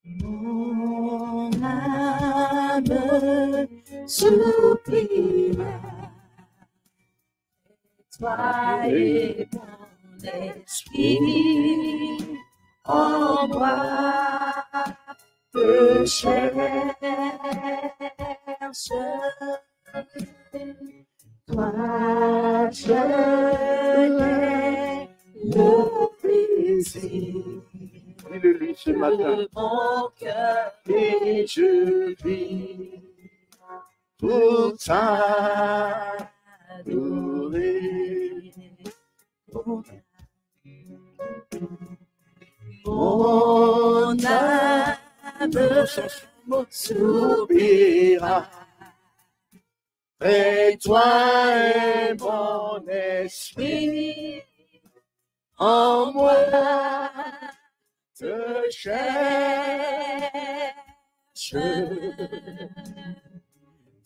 Mon âme souffrira, toi et mon esprit en moi te cherche. Toi, je l'ai le plaisir Dis-le-lui ce matin. de mon cœur et je vis Pour t'adorer. Mon âme soupira, Et toi et mon esprit en moi te cherche.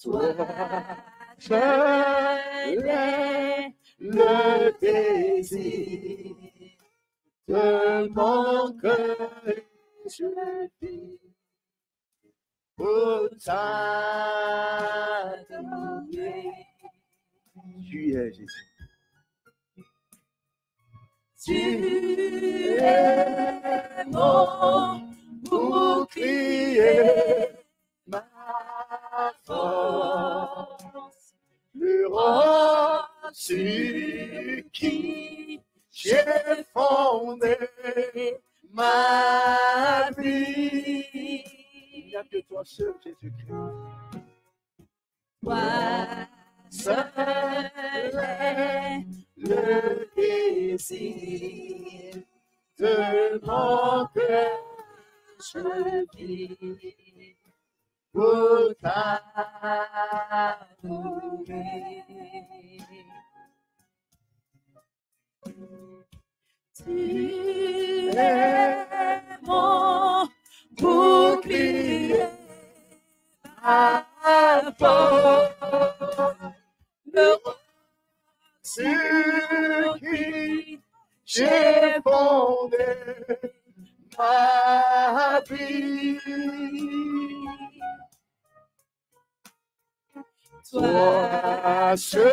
toi, Je l'ai le désir de mon cœur et je vis pour t'adorer. Tu es Jésus. tu es mon bouclier, Ma force, le rocher qui j'ai fondé ma vie. Il n'y a que toi seul, Jésus-Christ. toi seul est Le désir de mon cœur, je vis pour t'adorer. Tu es mon bouclier, ma force, le Sur qui j'ai fondé ma vie. Toi seul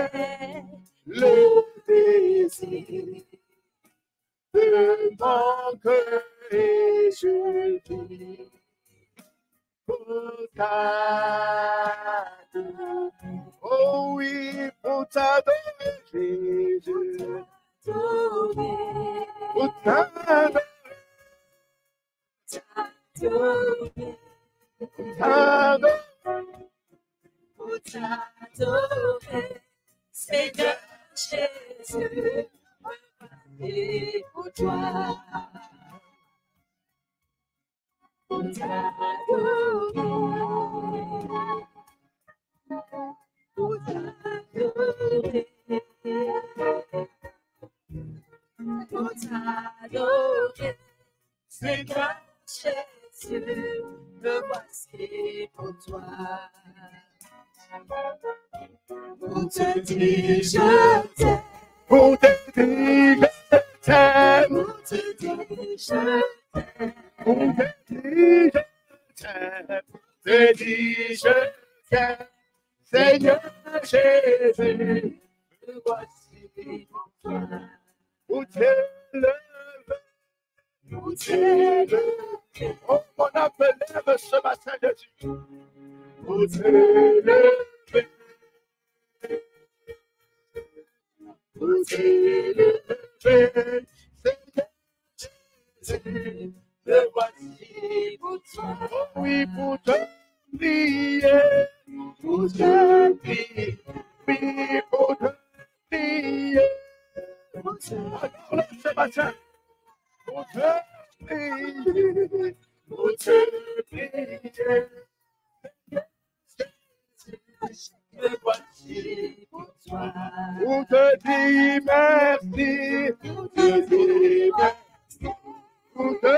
est le désir de mon cœur et je vis pour t'adorer. Oh oui, pour t'adorer, Jésus. Pour t'adorer, pour t'adorer, Seigneur Jésus, et pour toi, pour t'adorer, pour t'adorer, pour t'adorer, Seigneur Jésus, me voici pour toi. Pour te dire je t'aime, pour te dire je t'aime, pour te dire je t'aime, pour te dire je t'aime, te dire je t'aime, Seigneur Jésus, me voici pour toi. pour t'élever, Pour t'élever, oh mon âme lève ce matin, Jésus, pour t'élever, pour t'élever, Seigneur Jésus, me voici pour toi. oh oui, pour te prier, Pour te prier, oui, pour te prier, pour te alors ce matin, pour te prier, pour te prier, me voici pour toi. pour te dire merci, Pour te dire merci, pour te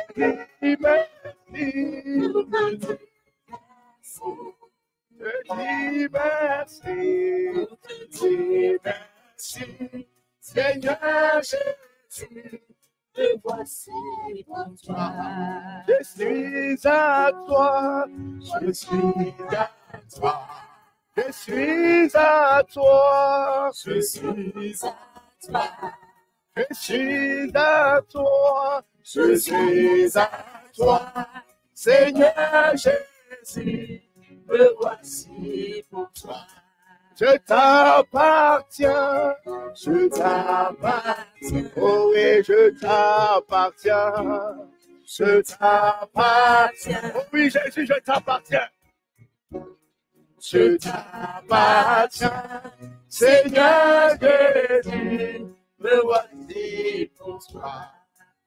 Jésus, me voici pour toi. Je suis à toi, Je suis à toi. je suis à toi, Je suis à toi. je suis à toi, Je suis à toi. Seigneur Jésus, me voici pour toi. je t'appartiens, Je t'appartiens. oh oui, je t'appartiens, Je t'appartiens. oh oui, Jésus, je t'appartiens. Je t'appartiens. Seigneur Jésus, me voici pour toi.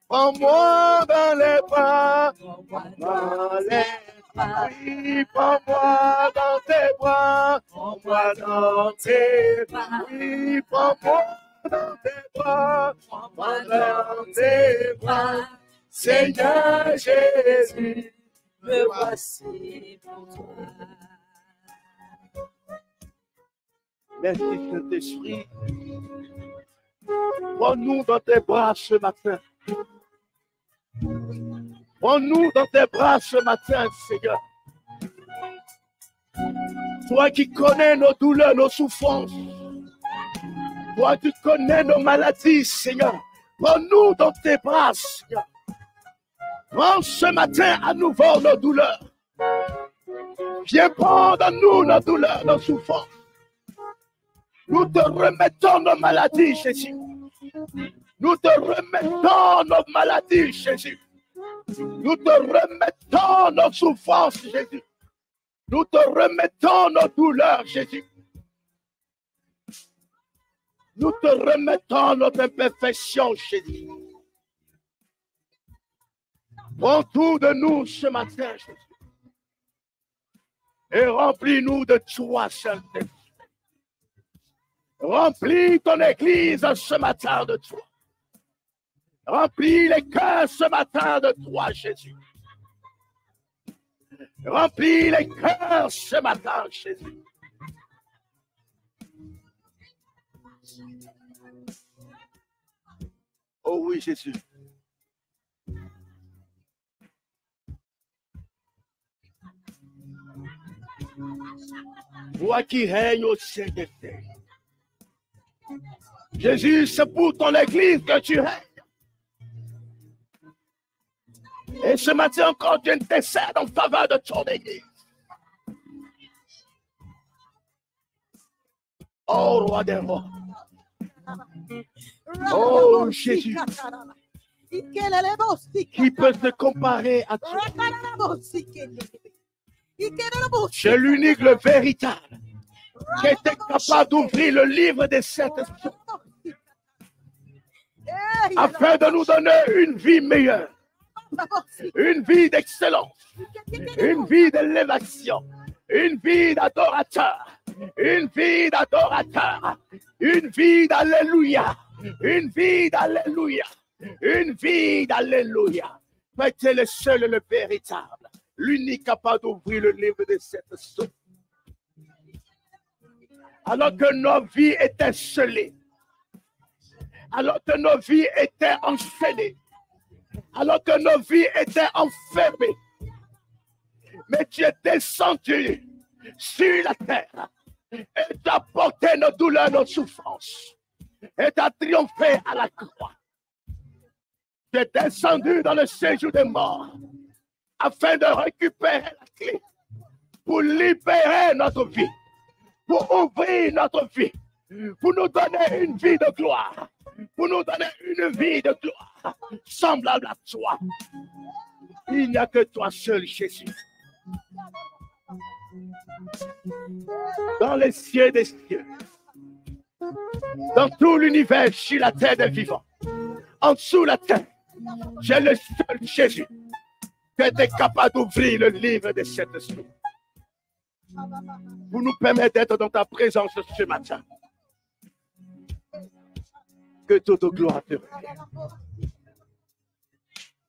Prends-moi dans les bras, Prends-moi dans les bras. oui, prends-moi dans tes bras, Prends-moi dans tes bras. oui, prends-moi dans tes bras, Prends-moi dans tes bras. Seigneur Jésus, me voici pour toi. Merci Saint-Esprit. Prends-nous dans tes bras ce matin. Prends-nous dans tes bras ce matin, Seigneur. Toi qui connais nos douleurs, nos souffrances. Toi qui connais nos maladies, Seigneur. Prends-nous dans tes bras, Seigneur. Prends ce matin à nouveau nos douleurs. Viens prendre en nous nos douleurs, nos souffrances. Nous te remettons nos maladies, Jésus. Nous te remettons nos maladies, Jésus. Nous te remettons nos souffrances, Jésus. Nous te remettons nos douleurs, Jésus. Nous te remettons notre imperfection, Jésus. Prends tout de nous ce matin, Jésus. Et remplis-nous de toi, Saint-Esprit. Remplis ton église ce matin de toi. Remplis les cœurs ce matin de toi, Jésus. Remplis les cœurs ce matin, Jésus. Oh oui, Jésus. Toi qui règnes au ciel des terres. Jésus, c'est pour ton église que tu règnes. Et ce matin encore, tu intercèdes en faveur de ton église. Oh, roi des rois. Oh, Jésus. Qui peut se comparer à toi? C'est l'unique, le véritable, qui était capable d'ouvrir le livre des sept esprits afin de nous donner une vie meilleure, une vie d'excellence, une vie d'élévation, une vie d'adorateur, une vie d'adorateur, une vie d'alléluia, une vie d'alléluia, une vie d'alléluia. Mais tu es le seul et le véritable, l'unique capable d'ouvrir le livre des sept esprits. Alors que nos vies étaient scellées, alors que nos vies étaient enchaînées, alors que nos vies étaient enfermées, mais tu es descendu sur la terre et tu as porté nos douleurs, nos souffrances et tu as triomphé à la croix. Tu es descendu dans le séjour des morts afin de récupérer la clé pour libérer notre vie, pour ouvrir notre vie, pour nous donner une vie de gloire, pour nous donner une vie de gloire semblable à toi. Il n'y a que toi seul, Jésus. Dans les cieux des cieux, dans tout l'univers, sur la terre des vivants, en dessous de la terre, j'ai le seul Jésus qui était capable d'ouvrir le livre des sept esprits pour nous permettre d'être dans ta présence ce matin. Que toute gloire te revienne.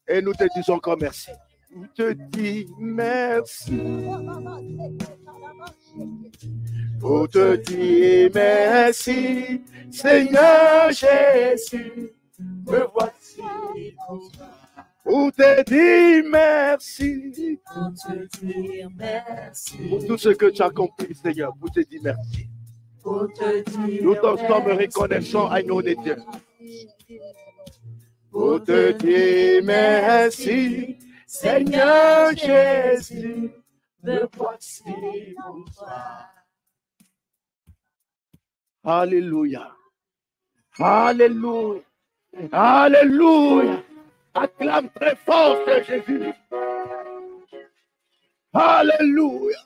Et nous te disons encore merci. Nous te disons merci. Pour te dire merci, Seigneur Jésus. me voici pour toi. Pour te dire merci. Pour te dire merci. Pour tout ce que tu as accompli, Seigneur. Pour te dire merci. Pour te dire Nous t'en sommes reconnaissants à nous de Dieu. Pour te dire merci, Seigneur Jésus. me voici pour toi. Alléluia. Alléluia. Alléluia. Acclame très fort Jésus. Alléluia.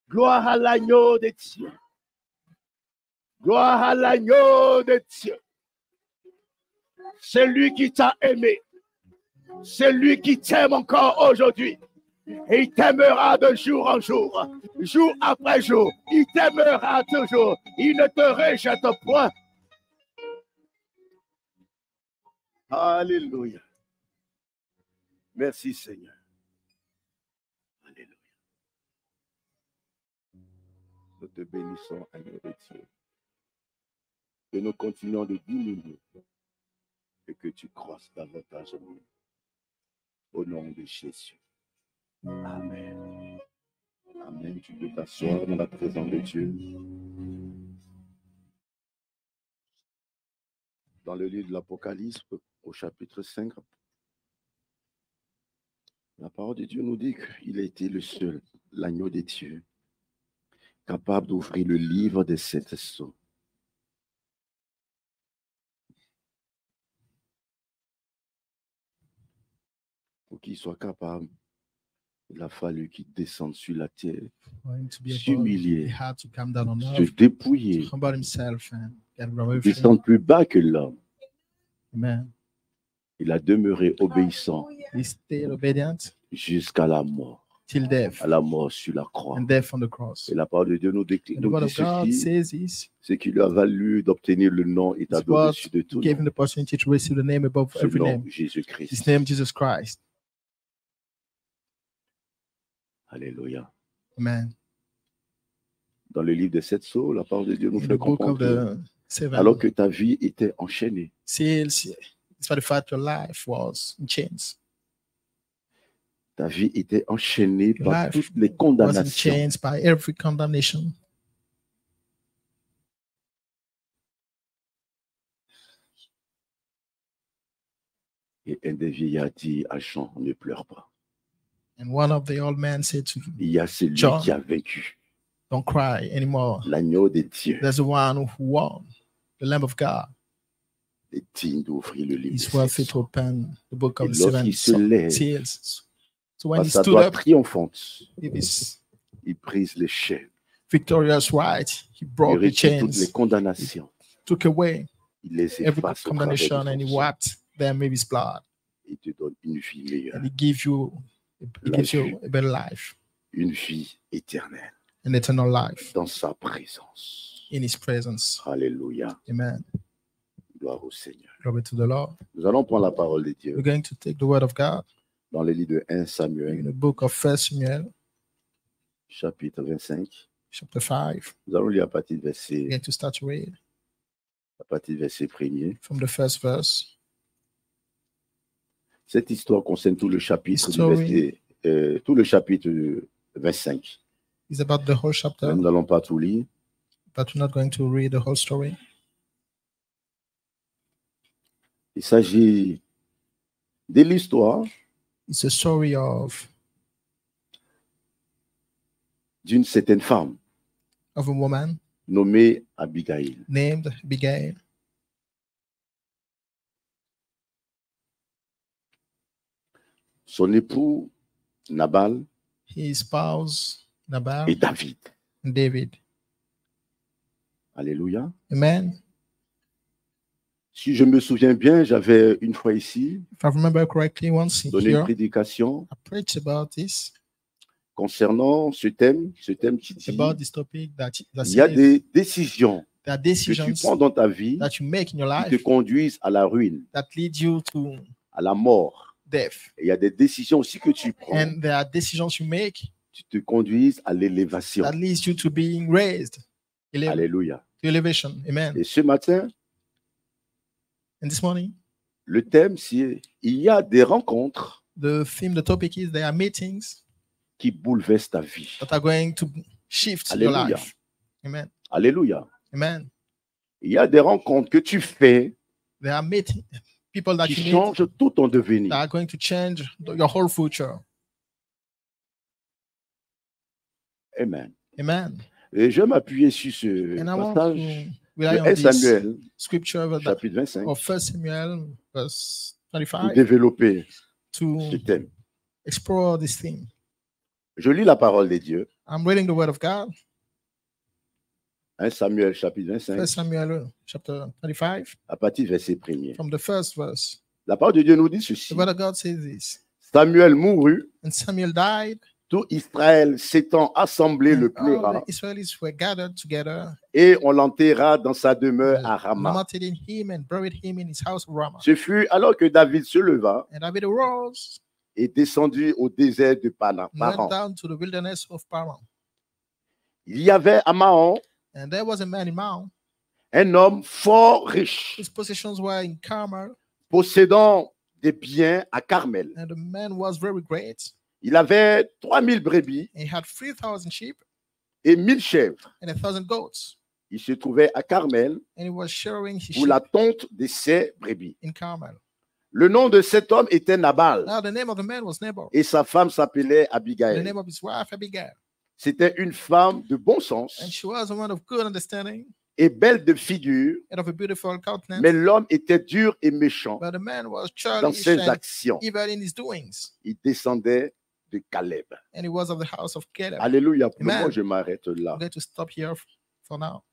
Gloire à l'agneau de Dieu. Gloire à l'agneau de Dieu. C'est lui qui t'a aimé. C'est lui qui t'aime encore aujourd'hui. Et il t'aimera de jour en jour, jour après jour. Il t'aimera toujours. Il ne te rejette point. Alléluia. Merci Seigneur. Alléluia. Nous te bénissons, agneau de Dieu. Que nous continuons de diminuer et que tu croisses davantage en nous. Au nom de Jésus. Amen. Amen. Tu peux t'asseoir dans la présence de Dieu. Dans le livre de l'Apocalypse, au chapitre 5, la parole de Dieu nous dit qu'il a été le seul, l'agneau de Dieu, capable d'ouvrir le livre des sept sceaux. Pour qu'il soit capable, il a fallu qu'il descende sur la terre, s'humilier, se dépouiller, descendre plus bas que l'homme. Amen. Il a demeuré obéissant He stayed obedient jusqu'à la mort, till death, à la mort sur la croix. and death on the cross. Et la parole de Dieu nous dit And the word of God ceci, says this. c'est qu'il lui a valu d'obtenir le nom établi It's what au-dessus de tout gave him nom, the opportunity to receive the name above ce every nom, name. Jésus-Christ. His name, Jesus Christ. Alléluia. Amen. Dans le livre des sept sceaux, la parole de Dieu nous In fait the book comprendre of que, the seven alors que ta vie était enchaînée, seals, despite the fact your life was in chains. ta vie était enchaînée Your par life toutes les was in condamnations, chains by every condemnation. et un des vieillards dit à Jean, ne pleure pas. And one of the old men said to him, Il y a celui John, qui a vaincu, don't cry anymore. l'agneau de Dieu, There's the one who won, the Lamb of God. est digne d'ouvrir le livre des He's sept worthy to sceaux. open the book Et of the seven lorsqu'il se lève, seals. So when par he sa stood doigt up triomphante, with his il brise les chaînes, victorious right, he il broke the retire toutes les chains, condamnations, took away il les every efface au travers de condemnation, son and he sang. wiped them with his blood. Il te donne une vie meilleure, And he gives you a better life, une vie éternelle an eternal life dans sa présence. in his presence. Alléluia. Amen. Gloire au Seigneur. Glory to the Lord. Nous allons prendre la parole de Dieu We're going to take the word of God dans le livre de 1 in Samuel, the book of 1 Samuel, chapitre 25. chapter 5. Nous allons lire à partir du We're verset, going to start to read premier. from the first verse. Cette histoire concerne tout le chapitre, du Story. verset, tout le chapitre 25. It's about the whole chapter, Nous n'allons pas tout lire. but we're not going to read the whole story. Il s'agit de l'histoire It's a story of d'une certaine femme a woman nommée Abigail. named Abigail. Son époux Nabal His spouse Nabal et David. and David. Alléluia. Amen. Si je me souviens bien, j'avais une fois ici If I remember correctly, once donné une here, prédication I preached about this, concernant ce thème qui dit about this topic that il y a says des décisions there are que tu decisions prends dans ta vie that you make in your qui te life conduisent à la ruine, that lead you to à la mort. death. Et il y a des décisions aussi que tu prends And there are decisions you make qui te conduisent à l'élévation. that leads you to being raised. Alléluia. To elevation. Amen. Et ce matin, And this morning, le thème, c'est il y a des rencontres the theme, the topic is there are meetings qui bouleversent ta vie. that are going to shift your Alléluia. life. Amen. Alléluia. Amen. Il y a des rencontres que tu fais There are meetings, people that qui you meet changent tout ton devenir. that are going to change your whole future. Amen. Amen. Et je vais m'appuyer sur ce And I want passage to rely de on 1 this Samuel, scripture of chapitre 25, 1 Samuel, verse pour 25, développer to ce thème. explore this theme. Je lis la parole de Dieu. I'm reading the word of God, 1 Samuel, chapitre 1 25, Samuel chapter 25, à partir du verset 1er. from the first verse. La parole de Dieu nous dit ceci. The word of God says this. Samuel mourut, And Samuel died, tout Israël s'étant assemblé le and all pleura, the Israelis were gathered together, et on l'enterra dans sa demeure à Rama. lamented in him and buried him in his house of Ramah. Ce fut alors que David se leva And David arose et descendit au désert de and went Paran. down to the wilderness of Paran. Il y avait à Mahon And there was a man in Mount. un homme fort riche, His possessions were in Carmel, possédant des biens à Carmel. and the man was very great. Il avait 3000 brebis He had 3,000 sheep et 1000 chèvres. and 1,000 goats. Il se trouvait à Carmel And he was sharing his pour sheep la tonte de ses brebis. in Carmel. Le nom de cet homme était Nabal Now the name of the man was Nabal. et sa femme s'appelait The Abigail. name of his wife Abigail. C'était une femme de bon And sens she was a woman of good understanding et belle de figure, and of a beautiful countenance. mais l'homme était dur et méchant But the man was dans childish ses and actions. evil in his doings. Il descendait de Caleb. And he was of the house of Caleb. Alléluia. Pour le Amen. moment, je m'arrête là. I'm going to stop here for now.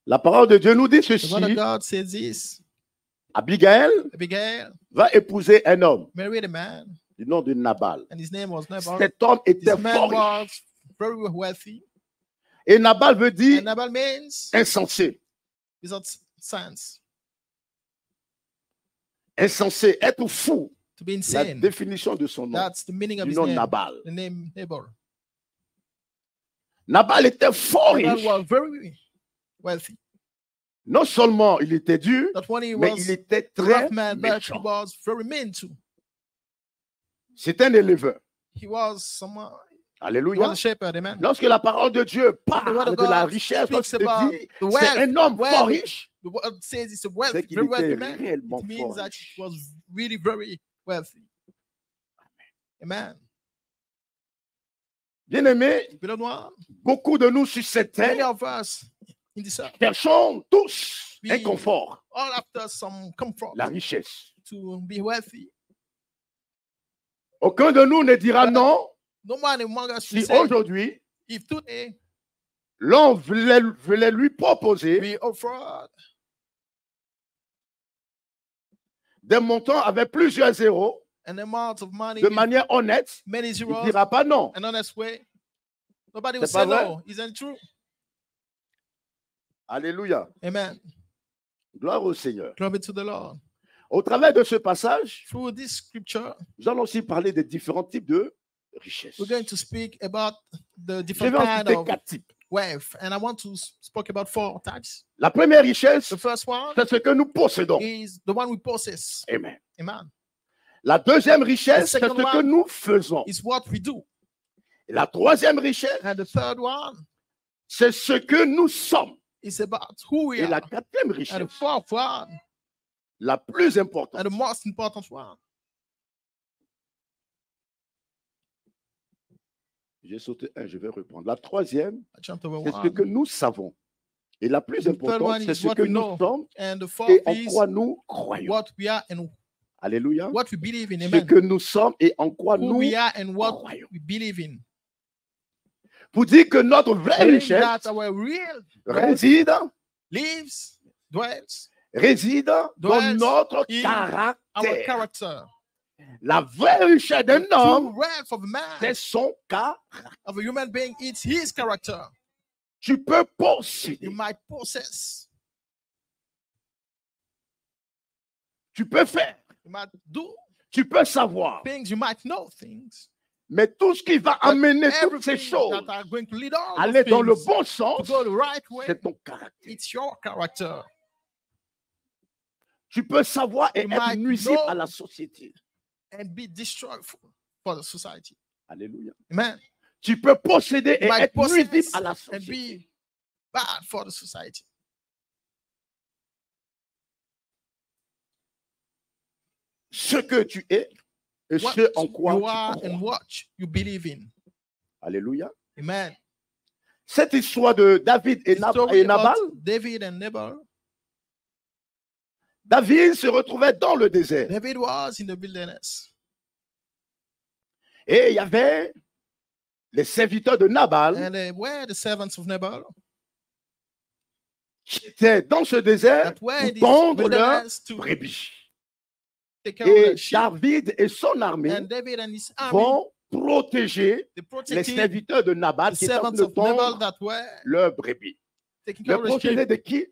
La parole de Dieu nous dit The word of ceci. God says this. Abigail Abigail va épouser un homme married a man, du nom de Nabal. and his name was Nabal. Cet homme était This man fort riche. was very wealthy. Et Nabal veut dire And Nabal means insensé. without sense, Insensé, être fou. to be La insane. définition de son nom. That's the meaning of Du his nom name. Nabal. The name Nabal. Nabal était fort Nabal riche. was very wealthy. Non seulement il était dur, Not only mais was il était a très rough man, but he méchant. was very mean too. C'est un éleveur. He was someone. He was Alléluia. a shepherd, amen. Lorsque la parole de Dieu The word parle of de la God richesse, speaks lorsqu'il about dit the c'est wealth. un homme Wealth. fort riche, The word says it's a c'est wealthy, qu'il very wealthy était man. réellement It means fort that riche. he was really very wealthy. Amen. Bien-aimés, Beloved one, beaucoup de nous sur cette many terre of us in this earth, cherchons tous un We- confort, all after some comfort la richesse. to be wealthy. Aucun de nous ne dira But- non No man among us will si say, aujourd'hui if today l'on voulait lui proposer we offer des montants avec plusieurs zéros an amount of money de with manière honnête, many il ne zeros, dira pas non. an honest way, nobody will C'est say pas vrai? no. Isn't it true? Alléluia. Amen. Gloire au Seigneur. Glory to the Lord. Au travers de ce passage, Through this scripture, nous allons aussi parler des différents types de richesses. we're going to speak about the Je different vais en kind citer of 4 types. wealth, and I want to speak about 4 types. La première richesse, The first one c'est ce que nous possédons. is the one we possess. Amen. Amen. La deuxième richesse, The c'est second ce que one nous faisons. It's what we do. Et la troisième richesse, And the third one c'est ce que nous sommes. is about who we Et la are. quatrième And the richesse, fourth one, la plus importante, and the most important one, j'ai sauté un, je vais reprendre. La troisième, I jumped over c'est ce que one. nous savons. Et la plus The third importante, one c'est is ce what que we nous know. sommes And the et fourth en is quoi nous croyons. what we are and Alléluia. what we believe in. Ce Amen. que nous sommes et en quoi Who nous we are and what croyons. we believe in. Pour dire que notre vraie Meaning richesse that our real réside, lives, dwells, réside dans Dwells notre in our caractère. character. La vraie richesse d'un True homme, wealth of man, c'est son caractère. of a human being, it's his character. Tu peux posséder, You might possess, tu peux faire, you might do tu peux savoir. things, you might know things. Mais tout ce qui va But amener toutes ces everything choses that are going to lead all à aller those dans le things bon to sens, go the right way, c'est ton caractère. it's your character. Tu peux savoir et You être might nuisible know. à la société. and be destroyed for the society. Alléluia. Amen. Tu peux posséder et You might être nuisible possess à la and société. be bad for the society. Ce que tu es et What ce en quoi you tu are and crois. what you believe in. Alléluia. Amen. Cette histoire de David et, The story et about Nabal, David and Nabal. David se retrouvait dans le désert. David was in the wilderness. Et il y avait les serviteurs de Nabal And they were the servants of Nabal qui étaient dans ce désert that were in pour this tondre leurs wilderness to brebis. take care of Et their sheep. David et son armée And David and his army, vont protéger they les protected serviteurs de Nabal the qui étaient en train servants de of Nabal tondre that were leurs brebis. taking care Les of the protéger sheep. de qui?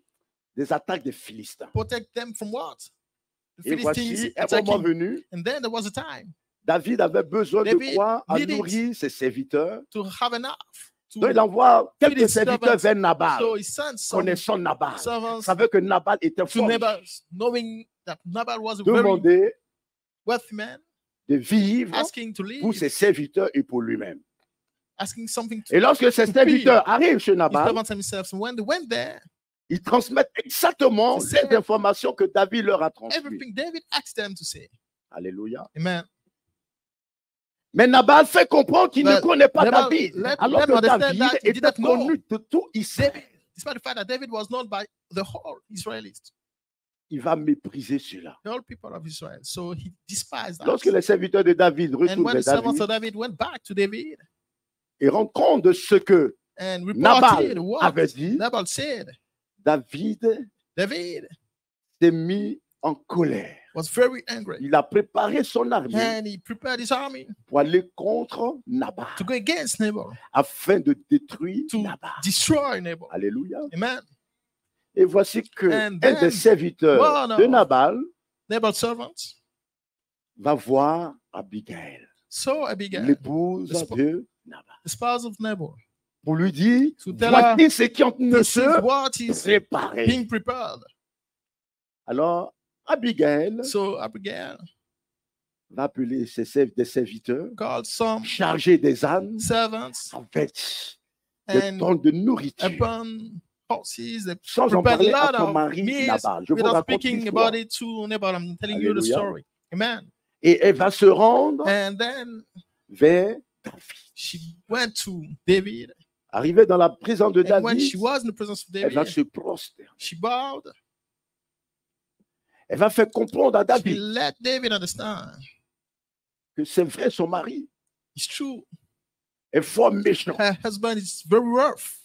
Des attaques des Philistins. Protect them from what? The Et Philistines voici, un moment attacking. venu, And then there was a time David avait besoin de David quoi à needed nourrir ses serviteurs. to have enough. Donc il To, envoie quelques his serviteurs servants. vers Nabal, so he sent some connaissant Nabal. servants Savait que Nabal était to fort. Nabal, knowing that Nabal was a very Demander wealthy man, de vivre asking to pour live, ses serviteurs et pour lui-même. asking something to Et lorsque ces to serviteurs arrivent chez his Nabal, servants and himself. So when they went there, ils transmettent exactement They said les informations que David leur a transmises. everything David asked them to say. Alléluia. Amen. Mais Nabal fait comprendre qu'il ne But connaît pas Nabal David. let Alors them que understand David that he était didn't know. connu de tout Israël. David, despite the fact that David was known by the whole Israelites, Il va mépriser cela. the whole people of Israel. So he despised that. Lorsque les serviteurs de David And retournent when vers the servants David of David went back to David et rendent compte de ce que and Nabal reported what avait dit, Nabal said, David David s'est mis en colère. was very angry. Il a préparé son armée And he prepared his army pour aller contre Nabal to go against Nabal, afin de détruire to Nabal. destroy Nabal. Alléluia. Amen. Et voici que And un then des serviteurs one de of Nabal Nabal's servants va voir Abigail, saw Abigail, l'épouse the de Nabal, the spouse of Nabal, pour lui dire, to tell voici ce qui est en train de this is se what is préparer. being prepared. Alors, Abigail So Abigail va appeler des serviteurs called some chargés des ânes servants avec des and tonnes de nourriture. upon horses. They Sans en prepared parler a à lot ton of mari meals Nabal. Je vous without raconte speaking l'histoire. about it to Nabal. I'm telling you the Alléluia. story. Amen. Et elle va se rendre And then vers David. she went to David. Arrivée dans la prison de And when David, she was in the presence of elle va David, se prosterner. she bowed. Elle va faire comprendre à She David let David understand que c'est vrai, son mari it's true. est fort méchant. Her husband is very rough.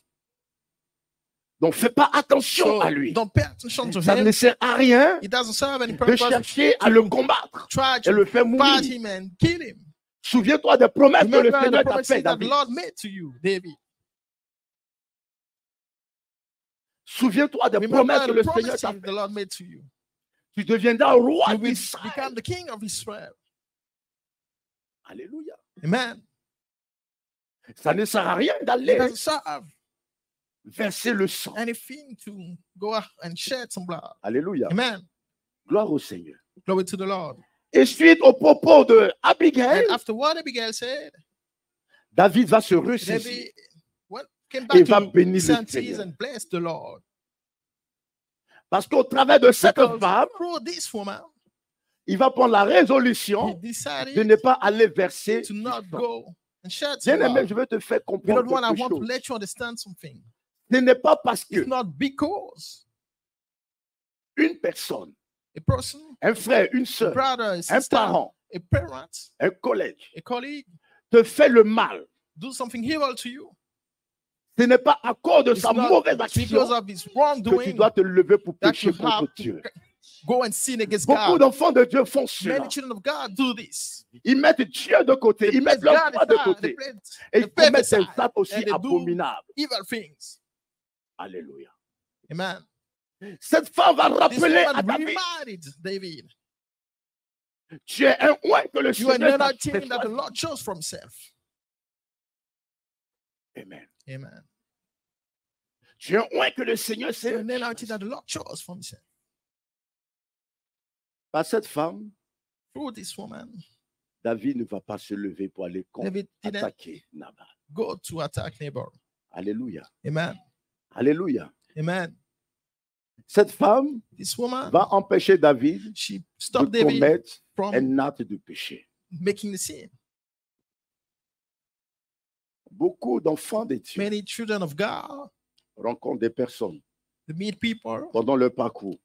Donc, fais pas attention So à lui. don't pay attention to Ça him. ne sert à rien It doesn't serve any de purpose. chercher à le combattre Try et le to faire fight mourir. him and kill him. Souviens-toi des promesses que le Remember the Seigneur t'a promises faites, that the David. Lord made to you, David. Souviens-toi des Remember promesses que the le Seigneur promises t'a the faites. Lord made to you. Tu deviendras roi You will d'Israël. become the king of Israel. Alléluia. Amen. Ça ne sert à rien It d'aller doesn't serve verser le sang. anything to go out and shed some blood. Alléluia. Amen. Gloire au Seigneur. Glory to the Lord. Et suite au propos de Abigail, And after what Abigail said, David va se ressaisir. David came Et back va to bénir le senses Seigneur. and bless the Lord. Parce qu'au travers de cette Because femme, through this woman, il va prendre la he résolution de decided ne pas aller verser to du not sang. go and shed some Bien-aimé, blood. je veux te faire Beloved comprendre one, I quelque want to chose. let you understand something. Ce n'est pas parce It's que not because une personne, a person, un frère, une a sœur, brother, a un sister, parent, a parent, un collègue a colleague te fait le mal. do something evil to you. Ce n'est pas à cause de It's sa not mauvaise action because of his que tu wrongdoing dois te lever pour that pécher you contre have Dieu. to go and sin against Beaucoup God. d'enfants de Dieu font cela. Many children of God do this. Ils mettent Dieu de côté, They ils mettent place leur God foi de aside, they côté. place Et the ils faith commettent des aside, actes aussi and they do abominables. evil things. Alléluia. Amen. Cette femme va This rappeler à woman David, reminded David, tu es un oint que le you are Seigneur not t'a a thing that the choisi. Lord chose for himself. Amen. Amen. Tu es un oint que le Seigneur You s'est are not a thing that the Lord chose for himself. Par cette femme, Through this woman, David ne va pas se lever pour aller David didn't attaquer Nabal. go to attack Nabal. Alléluia. Amen. Alléluia. Amen. Cette femme This woman, va empêcher David she de stopped David commettre from un acte de péché. making the sin. Beaucoup d'enfants de Dieu Many children of God, rencontrent des personnes they meet people pendant leur parcours.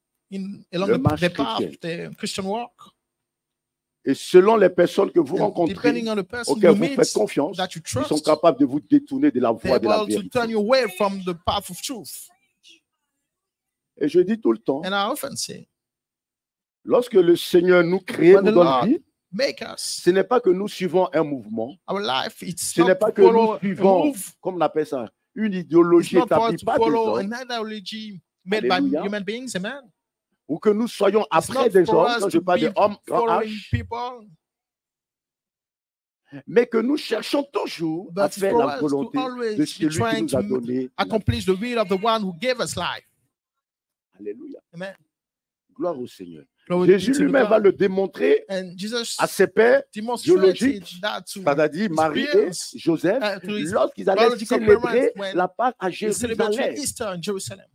along Le marche the path chrétien. of the Christian walk. Et selon les personnes que vous And rencontrez, depending on the person auxquelles you vous meet, faites confiance, that you ils sont trust, capables de vous détourner de la they're voie de la able to vérité. turn you away from the path of truth. Et je dis tout le temps, And I often say, lorsque le Seigneur nous crée, when nous the donne Lord vie, make us, ce n'est pas que nous suivons un mouvement, our life, it's ce n'est not pas to que nous follow a suivons, move. comme on appelle ça, une It's idéologie not for établie us to par des follow hommes, an ideology made by Alléluia. human beings. Amen. ou que nous soyons It's après not des for hommes, us quand je to parle be des hommes, grand following H, people, mais que nous cherchons toujours à but faire for la us to volonté de always be celui qui trying nous a to donné. accomplish the will of the one who gave us life. Alléluia. Amen. Gloire au Seigneur. Glory be Jésus to the lui-même va God. le démontrer And Jesus à ses pères demonstrated biologiques, that to c'est-à-dire Marie et parents, Joseph, to his lorsqu'ils allaient biological célébrer parents when la Pâque à they celebrated Jérusalem. Easter in Jerusalem.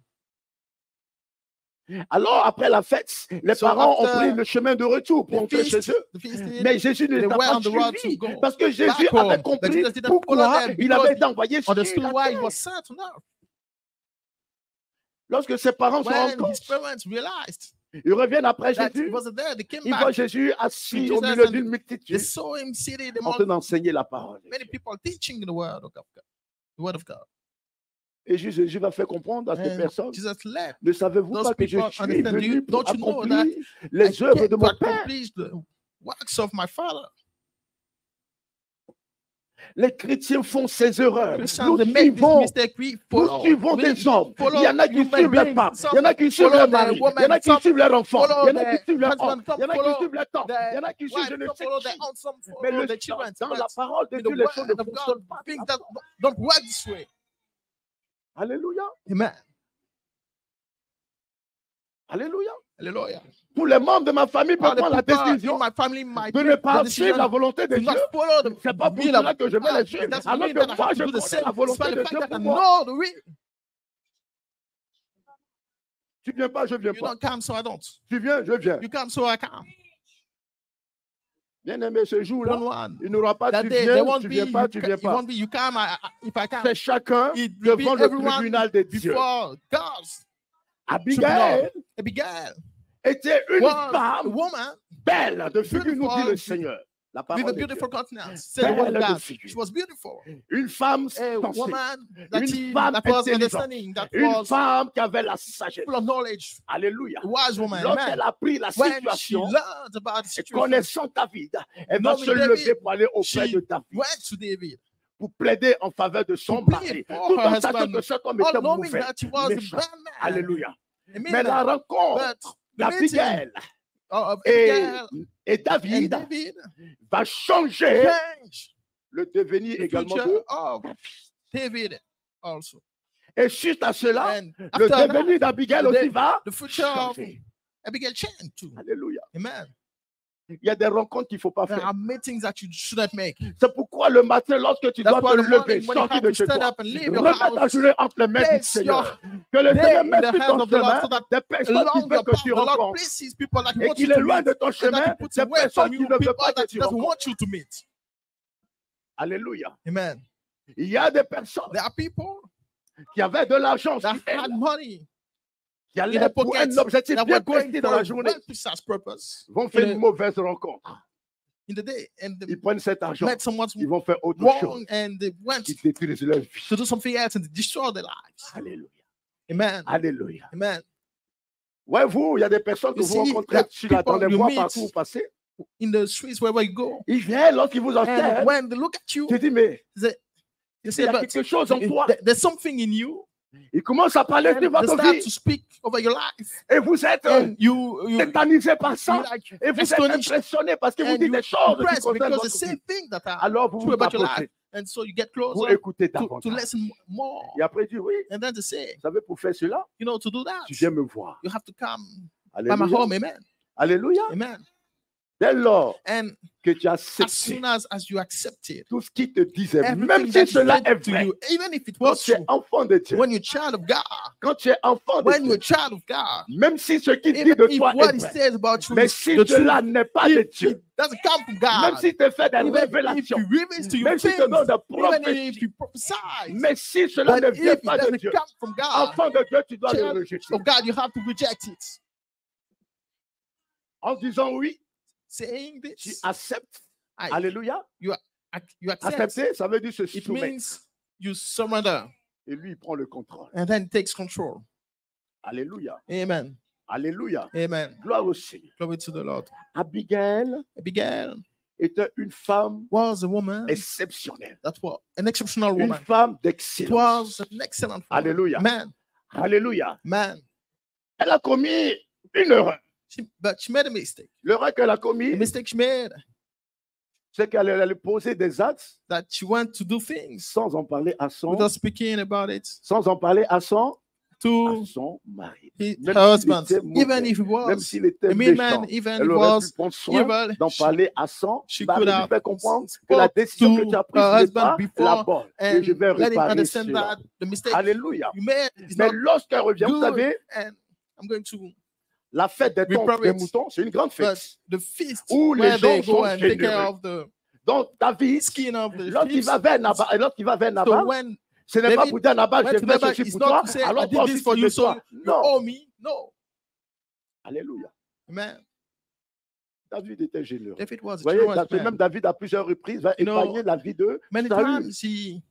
Alors, après la fête, les So parents ont after pris le chemin de retour pour The entrer chez feast, eux. the feast Mais Jésus ne they les a were pas on the road suivis to go parce que Jésus back avait home. compris But Jesus didn't pourquoi follow them il because avait été envoyé sur understood la why he terre. was sent on earth. Lorsque ses parents sont When encore, his parents realized ils reviennent après that he Jésus, wasn't there, they came ils voient back. Jésus assis Jesus au milieu and d'une They multitude saw him sitting en train among d'enseigner la parole. many people teaching the word of God. The word of God. Et Jésus va faire comprendre à ces And personnes, Jesus left. ne savez-vous Those pas que je people suis understand venu you. pour Don't you know accomplir I les œuvres came de to mon Père? accomplish the works of my Father. Les chrétiens font ces erreurs. Christians, Nous they make this suivons, mistake. We follow. suivons We des hommes. Il follow y en a qui human suivent leurs beings. femmes. Some Il y en a qui suivent follow leurs their maris. Il y en women. a qui Some suivent leurs enfants. follow Il y en a their qui suivent leurs husband. hommes. Il y en Some a qui follow suivent leurs tantes. Il y en a qui suivent je wives. ne Some sais follow their qui. aunt. Some Mais follow le, their children. dans la But parole de in the Dieu, les choses ne word of God, fonctionnent pas. things that don't work this way. Alléluia. Amen. Alléluia. Hallelujah. Tous les membres de ma famille peuvent All the prendre la people décision in my family might de ne make pas the suivre la decision volonté de to Dieu. not follow the C'est pas pour will cela of que je vais les God. suivre. That's Alors mean que that I moi, have je to do the connais same. la volonté Despite de the Dieu fact that pour I moi. know the will. Tu viens pas, je viens You pas. don't come, so I don't. Tu viens, je viens. You come, so I come. Bien aimé, ce jour-là, Don't want. il n'y aura pas That tu day, viens, there won't tu be, viens pas, you, tu viens it pas. won't be, you come, if I come. C'est chacun It will be devant le everyone tribunal de Dieu. before God's Abigail Abigail, était une was a femme woman belle de figure, nous dit le beautiful, Seigneur. La with parole a de Dieu. beautiful countenance. Said the word Belle of de God. figure. She was beautiful. Une femme A sensée. woman that, Une femme that was intelligente. understanding, that Une was femme qui avait la sagesse. full of knowledge. Alléluia. A wise woman. Lorsqu'elle Amen. a pris la When she situation, learned about the situation, connaissant David, elle va knowing se lever David, pour aller auprès she de David, went to David pour plaider en faveur de son to plead mari, for tout her en sachant husband, que cet homme all était knowing mauvais, that he was a méchant. bad man. Alléluia. Amen. Mais la rencontre But the meeting d'Abigail of et, Abigail et and David David va changer changed le devenir the également future de of David also. Et suite à cela, And le after that, devenir d'Abigail aussi va the future of changer. Abigail changed too. Alléluia. Amen. Il y a des rencontres qu'il ne faut pas There faire. are meetings that you shouldn't make. C'est pourquoi le matin, lorsque tu That's dois why te the lever, morning when you sortir have de to chez stand toi, up and leave your remets ta house, journée entre les mains du place Seigneur. your Que le day Seigneur in mette the sur hands ton of the Lord chemin so that des personnes qui along veulent the que path, tu the Lord rencontres places people that he et wants qu'il you to éloigne meet, de ton and that chemin he puts des away personnes from qui you ne veulent people pas que that tu he doesn't rencontres. want you to meet. Alléluia. Amen. Il y a des personnes There are people qui avaient de l'argent, that had money qui in allaient their pour un pockets objectif that bien were going précis dans for la a journée, well precise purpose vont faire in une a- mauvaise rencontre. in the day, and they Ils prennent cet argent, met someone's ils vont faire autre wrong, chose. and they went Ils détruisent leur vie. to do something else and they destroy their lives. Alléluia. Amen. Alléluia. Amen. Ouais, vous, il y a des personnes que You vous see, rencontrez that dans les people you voies meet partout où vous passez. In the streets wherever you go, Ils viennent lorsqu'ils vous and observent. when they look at you, Tu dis, mais they il say, y a "But quelque chose en toi. there's something in you." Ils commencent à parler And de they votre start vie. to speak over your life, Et vous êtes and you tétanisé par ça. you like Et vous êtes astonished, impressionné parce que vous and dites you des choses qui impressed concernent because the votre same vie. thing that are Alors vous true vous about your approchez. life, and so you get Vous closer écoutez to davantage. listen more, Et après, il dit, oui, and then to say, vous savez, pour faire cela, you know, to do that, tu viens me voir. you have to come by my Alléluia. home. Amen. Alléluia. Amen. Dès lors And que tu as as accepté soon as you accept it, tout ce qui te disait, même everything si that cela said est to vrai, you, even if it quand was tu es true, enfant de Dieu, when you're a child of God, quand tu es enfant de when you're a Dieu, child of God, même si ce qu'il dit even de if toi what est he vrai, says about you mais is si the cela truth, n'est pas de if Dieu, it doesn't come from même God, s'il te fait des even if révélations, he reveals to you même s'il te things, donne des even if prophéties, he prophesies, mais si cela but ne vient if it pas de doesn't Dieu, come from God, enfant de Dieu, tu dois le child rejeter. of God, you have to reject it. En disant oui, Saying tu this, acceptes. I- Alléluia. you accept. Accepter, ça veut dire se It soumettre. means you surrender, Et lui, il prend le contrôle. and then it takes control. Alléluia. Amen. Alléluia. Amen. Gloire au Seigneur. Glory to the Lord. Abigail Abigail était une femme was a woman exceptionnelle. that was an exceptional Une woman. femme It d'excellence. was an excellent woman. Alléluia. Man, Alléluia. man. Elle a commis une erreur. But she made a mistake. L'erreur qu'elle a The commis, mistake she made, c'est qu'elle allait poser des actes that she went to do things sans en parler à son, without speaking about it sans en parler à son to mari. his Même husband. s'il était mauvais, Even if he même was s'il était a mean méchant, man, even if elle he aurait was pu prendre soin evil, d'en parler à son she mari, could lui have faire comprendre que la spoke décision que to tu as her prise n'est husband pas la before bonne. Et and je vais let him réparer understand cela. that the mistake Alléluia. you made is Mais not lorsqu'elle revient, vous good. savez, And I'm going to la fête des Repair temples des it. moutons, c'est une grande but fête. the feast Où les where they gens go sont and take care généreux. of the Donc David, skin of the lorsqu'il sheep. va vers Nabal, So Nabal, when ce n'est pas David pour dire Nabal, went je to fais Nabal, ceci it's pour toi, not to say I alors did toi this aussi for tu you, fais so toi. you Non. owe me. No. Alléluia. Amen. David était généreux. David was Vous a voyez, generous même man. David à plusieurs reprises va You know, épargner la vie de Many Saül. times he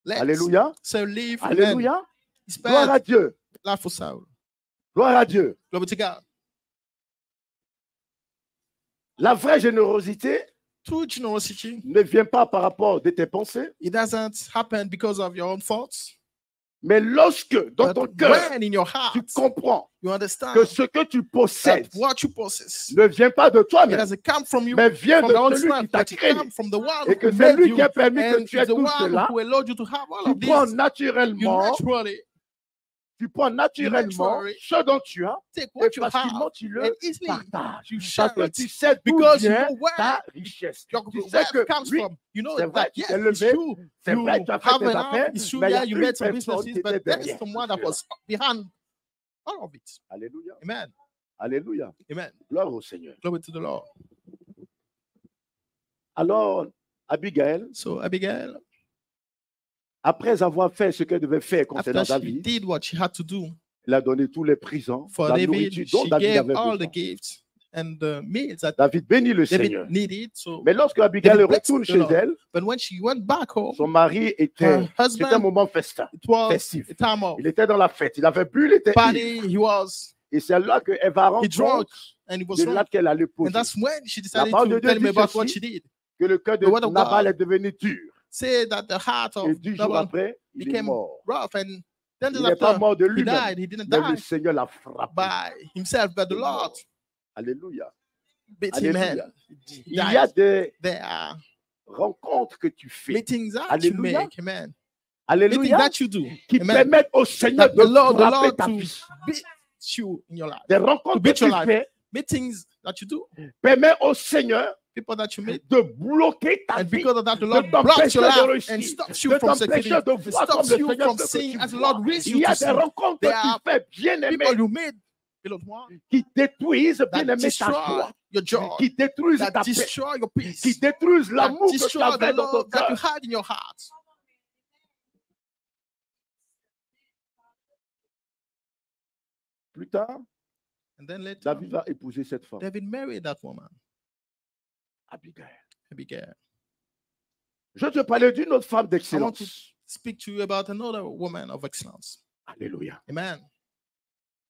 let Alléluia. Saul live. Amen. Alléluia. He Gloire à spared Dieu. life for Saul. Gloire à Dieu. Glory to God. La vraie générosité True generosity, ne vient pas par rapport de tes pensées, it doesn't happen because of your own thoughts. mais lorsque dans But ton cœur, when in your tu heart comprends you que understand ce que tu that possèdes what you possess, ne vient pas de it toi-même, doesn't come from you, mais vient from de the own celui qui strength, t'a but it créé. comes from the one Et que who c'est made lui you, qui a permis que and tu aies it's the tout one cela. who allowed you to have all Tu of prends this. You naturellement, naturally ce dont tu as take et what you facilement have tu le and easily partages. you Parce share que it tu sais d'où because you vient know where ta richesse. your Tu sais wealth que comes oui, from. You know c'est vrai, that tu yes, t'es it's levé, true. c'est You vrai, tu as fait have tes enough. affaires, It's true. mais il y Yeah, a you une made some personne businesses, qui était but there's derrière. someone that was behind all of it. Alléluia. Amen. Alléluia. Amen. Gloire au Seigneur. Glory to the Lord. Alors, Abigail, So Abigail, après avoir fait ce qu'elle devait faire concernant after she David, did what she had to do elle a donné tous les présents, for la David, nourriture dont she David gave avait all the besoin. gifts and the meals that David bénit le Seigneur. David needed. So, Mais lorsque Abigail David blessed retourne the chez Lord. elle, but when she went back home, son mari était, her c'était un husband, moment festin, it was festif. a time of Il était dans la fête, il avait bu, il était ivre. party. He was Et c'est là qu'elle va rendre he drunk compte and he was de drunk. laquelle allait And poser. that's when she decided parole de to Dieu tell him dit about ceci. what she did. Que le cœur de The word of Nabal God est devenu dur. Say that the heart Et of 10 jours Nabal après, il est became mort. rough, and 10 Il days n'est pas after mort de he lui-même, died, he didn't mais le die Seigneur l'a frappé. by himself, but the Il est Lord mort. Alléluia. beat him. Alléluia. And he Il y a died. des There are rencontres que tu fais. meetings that Alléluia. you make, amen. Meetings Alléluia. that you do, Qui amen. permettent au Seigneur That de the Lord frapper ta to vie. beat you in your life. Des rencontres To que beat tu your life. fais Meetings that you do, permettent au Seigneur people that you meet, de bloquer ta and vie. because of that, the De Lord blocks t'empêcher your de life réussir. and stops De you from t'empêcher succeeding. de It voir comme stops le you Seigneur from veut que seeing tu as the vois. Lord wills Il you y a to des see. rencontres There que tu are fais, bien-aimé, People you meet, beloved one, qui détruisent, that bien-aimé, ta destroy joie. your joy, Qui détruisent that ta paix. destroy your peace, Qui détruisent that l'amour que tu destroy the avais dans ton love that you cœur. had in your heart. Plus tard, And then later, David va épouser cette femme, David married that woman, Abigail. Abigail. Je te parlais d'une autre femme I want to d'excellence. speak to you about another woman of excellence. Alléluia. Amen.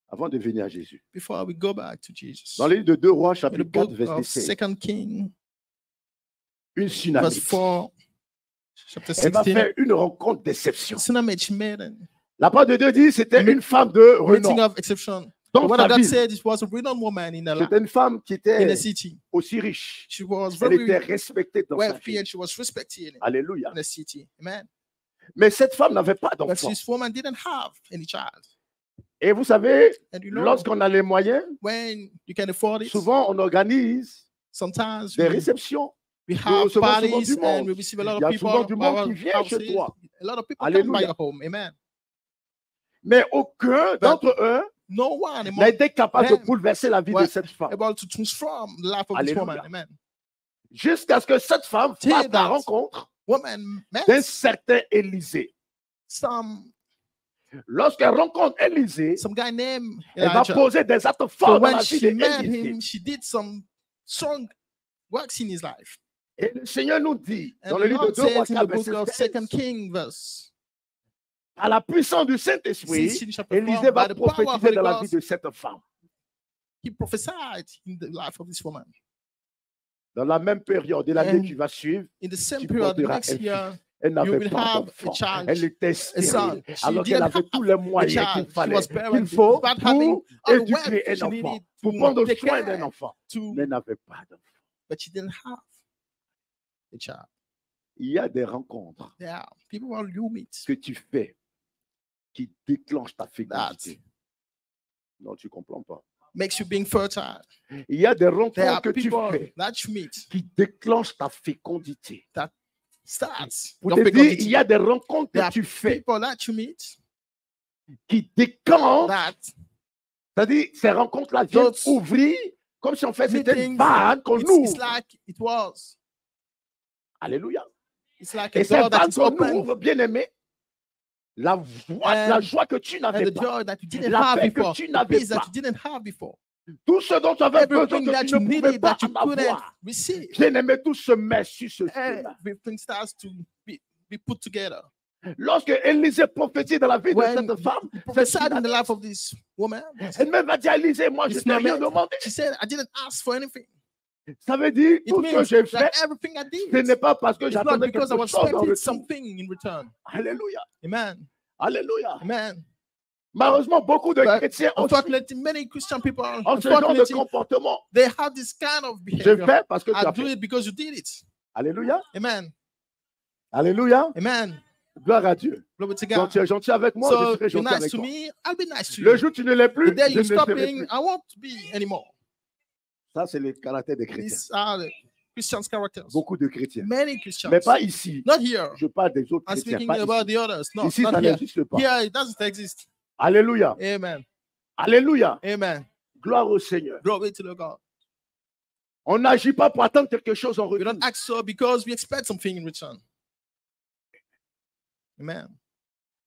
Avant de venir à Jésus. Before we go back to Jesus, Dans le livre de 2 Rois, in the chapitre 4, book verset of 16, 2 Kings, une verse Sunamite. 4, chapter Elle va 16, faire une rencontre d'exception. Sunamite, she made a La parole de Dieu dit c'était une femme de meeting renom. of exception. The Dans word sa of God ville, said it was a renowned woman in c'était une femme qui in était the city. aussi riche. She was Elle était very respectée dans sa wealthy ville. and she was respected Alléluia. in the city. Amen. Mais cette femme n'avait pas But d'enfant. this woman didn't have any child. Et vous savez, And you know, lorsqu'on a les moyens, when you can afford it, souvent on organise sometimes des we réceptions. have recevons souvent parties du and monde. we receive a lot Il y of a people souvent du by monde our qui vient chez houses. toi. A lot of people come by Alléluia. your home. Amen. Mais aucun d'entre eux No one n'a among été capable de them bouleverser la vie de were cette femme. able to transform the life of this Alléluia. woman. Amen. Jusqu'à ce que cette femme Till fasse la that rencontre woman d'un met certain Élisée. some Lorsqu'elle rencontre Élisée, guy named elle va Elijah. poser des actes So forts dans when la vie she met d'Élisée. him, she did some strong works in his life. Et le Seigneur nous dit, And dans the le livre de Lord 2 Rois says in 4, the book verset of 16, 2 King verse à la puissance du Saint-Esprit, 16 chapter 4, Élisée va by the power of prophétiser Holy dans la vie Ghost, de cette femme. he prophesied in the life of this woman. Dans la même période, et l'année And qui va suivre, in the same tu period, the porteras next un year, fils. Elle you n'avait will pas have a d'enfant. child, Elle était a son. stérile. She Alors qu'elle didn't avait have tous les a moyens qu'il child. She fallait, was barren qu'il faut without having pour all the wealth éduquer un she enfant, needed pour to prendre take soin care d'un enfant. to, Mais elle n'avait pas d'enfant. but she didn't have a child. Il y a des rencontres There are people around you meet que tu fais qui déclenchent ta fécondité. Non, tu ne comprends pas. makes you being fertile. Il y a des There rencontres are que tu people fais that you meet qui déclenchent ta fécondité. starts Pour your te dire, il fecundity. y a des rencontres There que are tu fais people that you meet qui déclenchent. that C'est-à-dire, ces rencontres-là viennent Those ouvrir comme si en fait c'était une meetings, vanne qu'on it's ouvre. like it was. Alléluia. It's like a Et cette door that vanne is qu'on open ouvre, bien aimé, la joie que tu and n'avais the pas, joy that you didn't la have paix que before, tu the n'avais peace that pas, you didn't have before, tout ce dont tu avais besoin everything que that tu you ne pouvais needed pas that you en couldn't avoir. receive, Bien aimé, tout se met sur ce chemin. everything starts to be put together. Lorsque Élisée prophétise dans la vie de When cette femme, he prophesied in the life of this woman, elle-même va dire à Élisée, moi je It's t'ai not rien meant. demandé. she said, I didn't ask for anything. Ça veut dire, It tout ce que means j'ai fait, that everything I ce did, n'est pas parce que it's not j'attendais because I quelque was chose en expecting retour. something in return. Alléluia. Amen. Alléluia. Amen. Malheureusement, beaucoup de But chrétiens ont unfortunately, many Christian people, ce genre de unfortunately, comportement. they have this kind of Je behavior. fais parce que tu I as do fait. it because you did it. Alléluia. Amen. Alléluia. Amen. Gloire à Dieu. Glory to Donc God. tu es gentil avec moi, So je serai you're gentil nice avec to toi. me, I'll be nice to Le you. jour où tu ne l'es plus, The day je you ne stop serai being, plus. I won't be anymore. Ça, c'est le caractère des chrétiens. These are the Christians' characters. Beaucoup de chrétiens. Many Christians. Mais pas ici. Not here. Je parle des autres I'm chrétiens. speaking Pas about ici. the others. No, Ici, not ça here. n'existe pas. Here, it doesn't exist. Alléluia. Amen. Alléluia. Amen. Gloire au Seigneur. Glory to the God. On n'agit pas pour attendre quelque chose en We retour. don't act so because we expect something in return. Amen.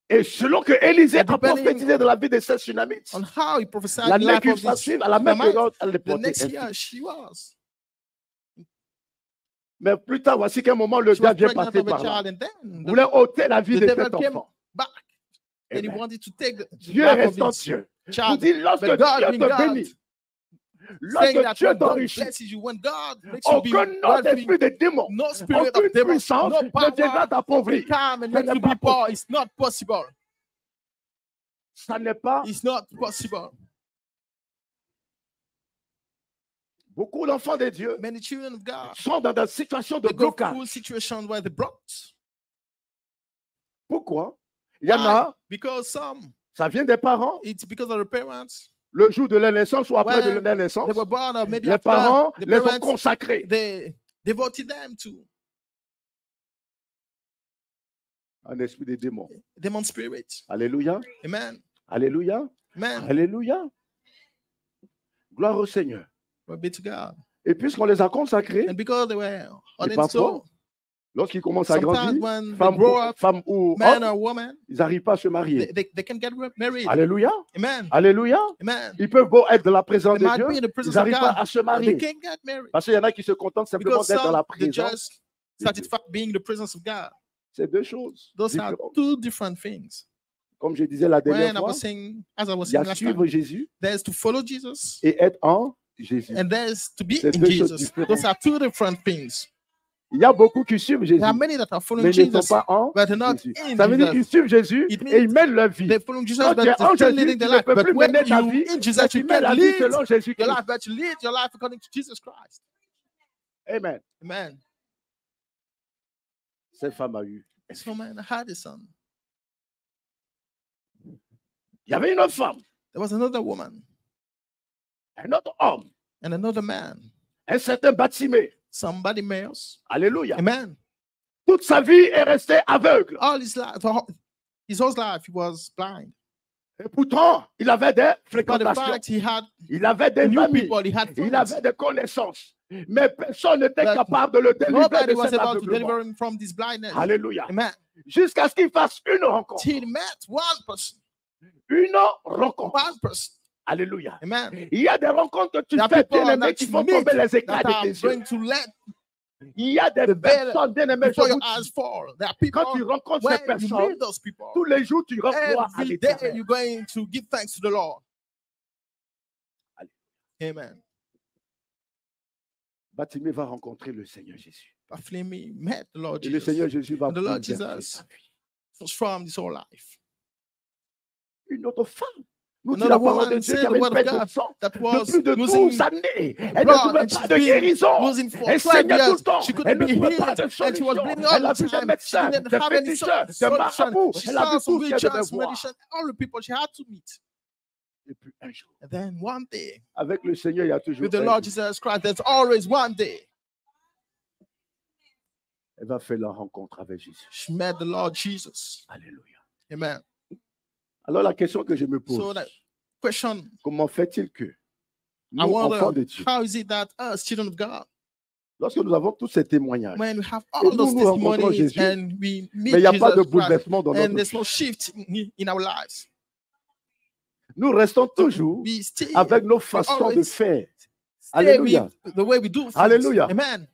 Et selon que Élisée a Depending prophétisé dans la vie de cette tsunamites, On how he prophesied the l'année life qui of va this suivre, à la même woman, période, elle est the portée. next un year fils. she was. Mais plus tard, voici qu'à un moment, le She was diable vient pregnant passer of a par là. child, and then Il voulait ôter la vie the de devil cet came enfant. back and he Amen. wanted to take the Dieu life of restant his Dieu. Vous child. dites, lorsque But God, Dieu being te God, bénit, saying lorsque that Dieu when God t'enrichit, blesses you, when God makes you be aucun autre wealthy, esprit de démon, no spirit aucune of devil, puissance no ne viendra power t'appauvrir. will come and Ça make n'est you pas be poor. possible. It's not possible. Ça n'est pas. It's not possible. Beaucoup d'enfants de Dieu Many children of God, sont dans des situations de they go blocage. through situations where they're blocked. Pourquoi? Il y en Why? a, Because some, ça vient des parents, it's because of the parents. le jour de leur naissance ou après de When leur naissance. They were born or maybe Les after parents the les ont parents, consacrés. they devoted them to Un esprit de démon. demon spirit. Alléluia. Amen. Alléluia. Amen. Alléluia. Gloire au Seigneur. Glory be to God. Et puisqu'on les a consacrés, And because they were Et ordained parfois, so, lorsqu'ils commencent à sometimes grandir, when they femmes grow up, femme ou man hommes, or woman, ils n'arrivent pas à se marier. they can get married. Alléluia. Amen. Alléluia. Amen. Ils peuvent beau être dans la présence They de might Dieu, be in the ils presence of n'arrivent pas God, à se but they marier. can't get married. Parce qu'il y en a qui se contentent simplement Because d'être dans la some, they présence. just satisfied being in the presence of God. C'est deux choses Those are différentes. two different things. Comme je disais la dernière When I fois, was saying, as I was il y saying a last suivre time, Jésus there's to follow Jesus et être en Jésus. and there's to be C'est in deux choses Jesus. différentes. Those are two different things. Il y a beaucoup qui suivent Jésus, There are many that are mais following ils ne sont Jesus, pas en but they're not Jésus. in Ça veut dire qu'ils Jesus. suivent Jésus It means et ils mènent leur vie. They're following Jesus, Quand but tu es they're en still Jésus, leading tu their ne life. peux But plus when mener ta you vie, in mais Jesus, tu you mets can la vie lead selon your Jésus-Christ. life, but you lead your life according to Jesus Christ. Amen. Amen. Cette femme a eu. So man, I had a son. Il y avait une autre femme. There was another woman un autre homme, and another man. un certain Batimée. Somebody else. Alléluia. Amen. Toute sa vie est resté aveugle. All his life, his whole life, he was blind. Et pourtant, il avait des But the fréquentations. fact he had Il avait des new amis. people, he had Il friends. avait des connaissances. Mais personne n'était But capable de le délivrer Nobody de was cet able to deliver aveuglement. him from this blindness. Alléluia. Amen. Jusqu'à ce qu'il fasse une rencontre. Till he met one person. Une rencontre. One person. Alléluia. Amen. Il y a des rencontres que tu There are fais, people bien-aimé, that qui you font meet tomber les éclats that de are tes yeux. going to let Il y a des the veil personnes, bien-aimé, before je your vous eyes dis, fall. There are people, quand tu rencontres when ces you personnes, meet those people, tous les jours, tu rends gloire à every day l'Éternel. you're going to give thanks to the Lord. Amen. Batimée va rencontrer le Seigneur Jésus. Barthélemy met the Lord Et le Jesus. Seigneur Jésus va And the Lord bouleverser Jesus sa vie. transformed his whole life. Une autre femme. Nous dit Another la parole de woman Dieu said qui the avait une word of perte de God sang that de was plus de losing 12 années. Elle ne blood, trouvait and she's pas de been guérison. losing for Elle 12 saignait tout le years. temps. She Elle couldn't ne be trouvait pas healed, de and she was solution. bleeding Elle all a the vu des time. She médecins, didn't des have any féticheurs, des solution. marabouts. She Elle a saw vu some tout ce qu'elle devait witches, voir. magicians, all the people she had to meet. Et puis un jour, And then one day, avec le Seigneur, il y a toujours with the un Lord jour. Jesus Christ, there's always one day. Elle va faire la rencontre avec Jésus. She met the Lord Jesus. Alléluia. Amen. Alors la question que je me pose, So that question, comment fait-il que I nous, enfants wonder, de Dieu, how is it that us, children of God, lorsque nous avons tous ces témoignages, when we have Et all nous, those nous rencontrons testimonies Jésus, and we meet mais il n'y a pas de Jesus Christ, bouleversement dans and notre there's vie. no shift in our lives, Nous restons toujours we still avec nos façons de always faire. stay Alléluia. with the way we do things. Alléluia. Amen.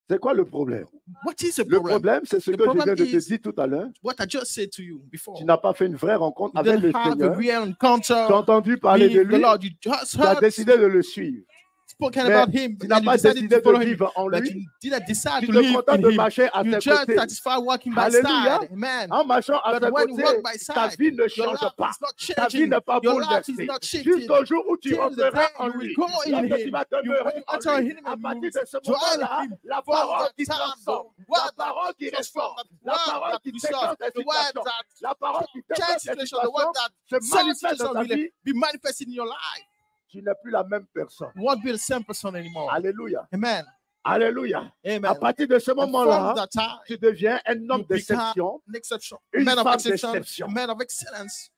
C'est quoi le problème? What is the Le problem? problème, c'est ce The que je problem viens de te is- dire tout à l'heure. What I just said to you before. Tu n'as pas fait une vraie rencontre You avec le didn't have a Seigneur. real Tu as encounter entendu parler de with the lui. Lord. You just Tu as heard décidé de le suivre. spoken Mais about him, tu n'as and you pas decided décidé to de follow him, vivre en but lui. you didn't decide Tu to te live contentes in de him. marcher à You ses just côtés. satisfy walking by Alléluia. side. Amen. En marchant à But ses when you côtés, walk by ta side, vie ne your change life pas. is not Ta vie changing. n'est pas Your life is bouleversée. not shifting. Jusqu'au jour où tu Till the rentreras day en you lui. will go in Lorsque tu him. vas You demeurer will en enter lui. him À and partir you de ce join moment-là, him. la From parole that qui time, transforme, the la word parole qui transforms, restaure, the la word parole that qui resolves, déclenche les the word situations, that la parole qui change débloque les situation, the word situations that se solves manifeste dans situation ta will vie. be manifested in your life. Tu n'es plus la même personne. You won't be the same person anymore. Alléluia. Amen. Alléluia. Amen. À partir de ce And moment-là, from that time, tu deviens un homme you become d'exception. an exception, a Une man of femme exception, d'exception. a man of excellence.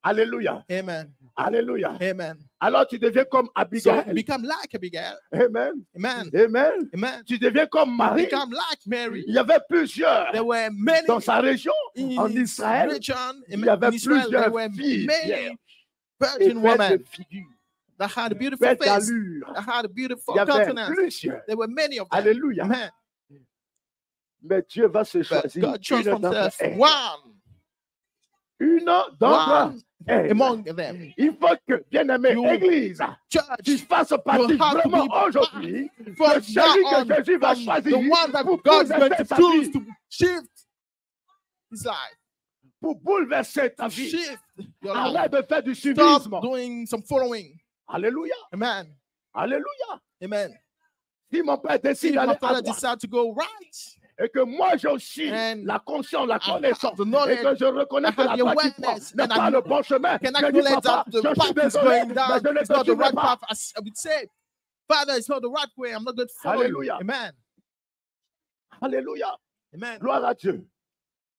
Alléluia. Amen. Alléluia. Amen. Alors tu deviens comme So Abigail. become like Abigail. Amen. Amen. Amen. Amen. Tu deviens comme Marie. Become like Mary. Il y avait plusieurs There were many dans sa région, in en his Israël. region, Il y avait in Israel, there plusieurs were filles many et virgin belles women de figure, that had a beautiful belles face, d'allure. that had a beautiful Il y avait countenance. plusieurs. There were many of them. Alléluia. Amen. Mais Dieu va se But choisir God chose une from d'entre himself elles. one Une d'entre One elles. among them. Il faut que, bien-aimé, You Église, tu Church, fasses partie you have to vraiment be aujourd'hui from de celui now on, que Jésus va from choisir the one that pour God is going bouleverser to ta choose vie. to shift his life, Pour bouleverser ta to vie. shift your life. Arrête de faire du suivisme. Stop doing some following. Alléluia. Amen. Alléluia. Amen. Si mon père See, décide my d'aller à father droite decide to go right, et que moi j'ai aussi And la conscience, la I have connaissance the knowledge, et que je reconnais I que have la the droite qui prend awareness, n'est and pas I le bon chemin. can Je dis acknowledge papa, that the je suis path is désolé, going mais down. je ne It's te not the suivrai right pas. path, as I would say. Father, it's not the right way. I'm not going to follow you. Hallelujah. Amen. Alléluia. Amen. Gloire à Dieu.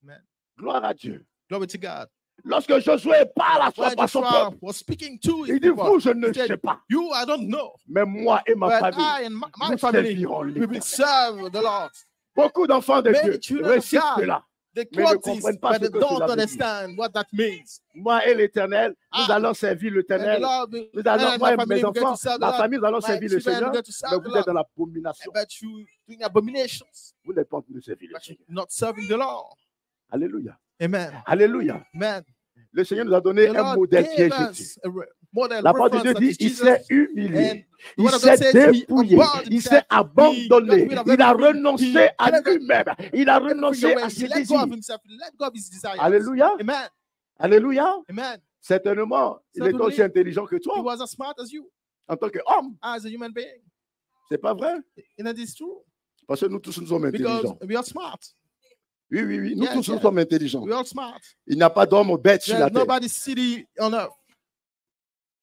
Amen. Gloire à Dieu. Glory to God. Lorsque Josué parle à When son Joshua peuple, was speaking to his il dit, people, vous, je ne he said, sais pas, you, I don't know, mais moi et ma but famille, I and my nous family, servirons we will l'Éternel. serve the Lord. Beaucoup d'enfants de Many Dieu children of récitent God, cela. They Mais ne quote this, comprennent pas but ce they que don't cela veut dire. understand what that means. Moi et l'Éternel, nous Ah. allons servir And the l'Éternel. Lord, Nous allons, and moi my et family, mes we're going enfants, to serve the la Lord. famille, nous allons My servir le children, Seigneur. we're going to serve Mais the vous êtes dans Lord. l'abomination. But you doing abominations, Vous n'êtes pas en train de servir le but you're Seigneur. not serving the Lord. Alléluia. Amen. Alléluia. Amen. Le Seigneur nous a donné The un Lord modèle qui est gave Jésus. us a model La parole de Dieu reference that dit, is il Jesus. s'est humilié, And the il word of s'est God says he dépouillé, humbled il s'est himself. abandonné, He got rid of il a everything. renoncé He à gave lui-même, il a everything renoncé away. à He ses let go of désirs. himself. He let go of his desires. Alléluia. Amen. Alléluia. Amen. Certainement, il est Certainly. aussi intelligent que He toi was as smart as you, en tant qu'homme. as a human being. C'est pas vrai? And that is true. Parce que nous tous, nous sommes Because intelligents. we are smart. Oui, oui, oui. Nous Yes, tous, nous yes. sommes intelligents. We are smart. Il n'y a pas d'homme bête sur la There's terre. nobody's city on earth.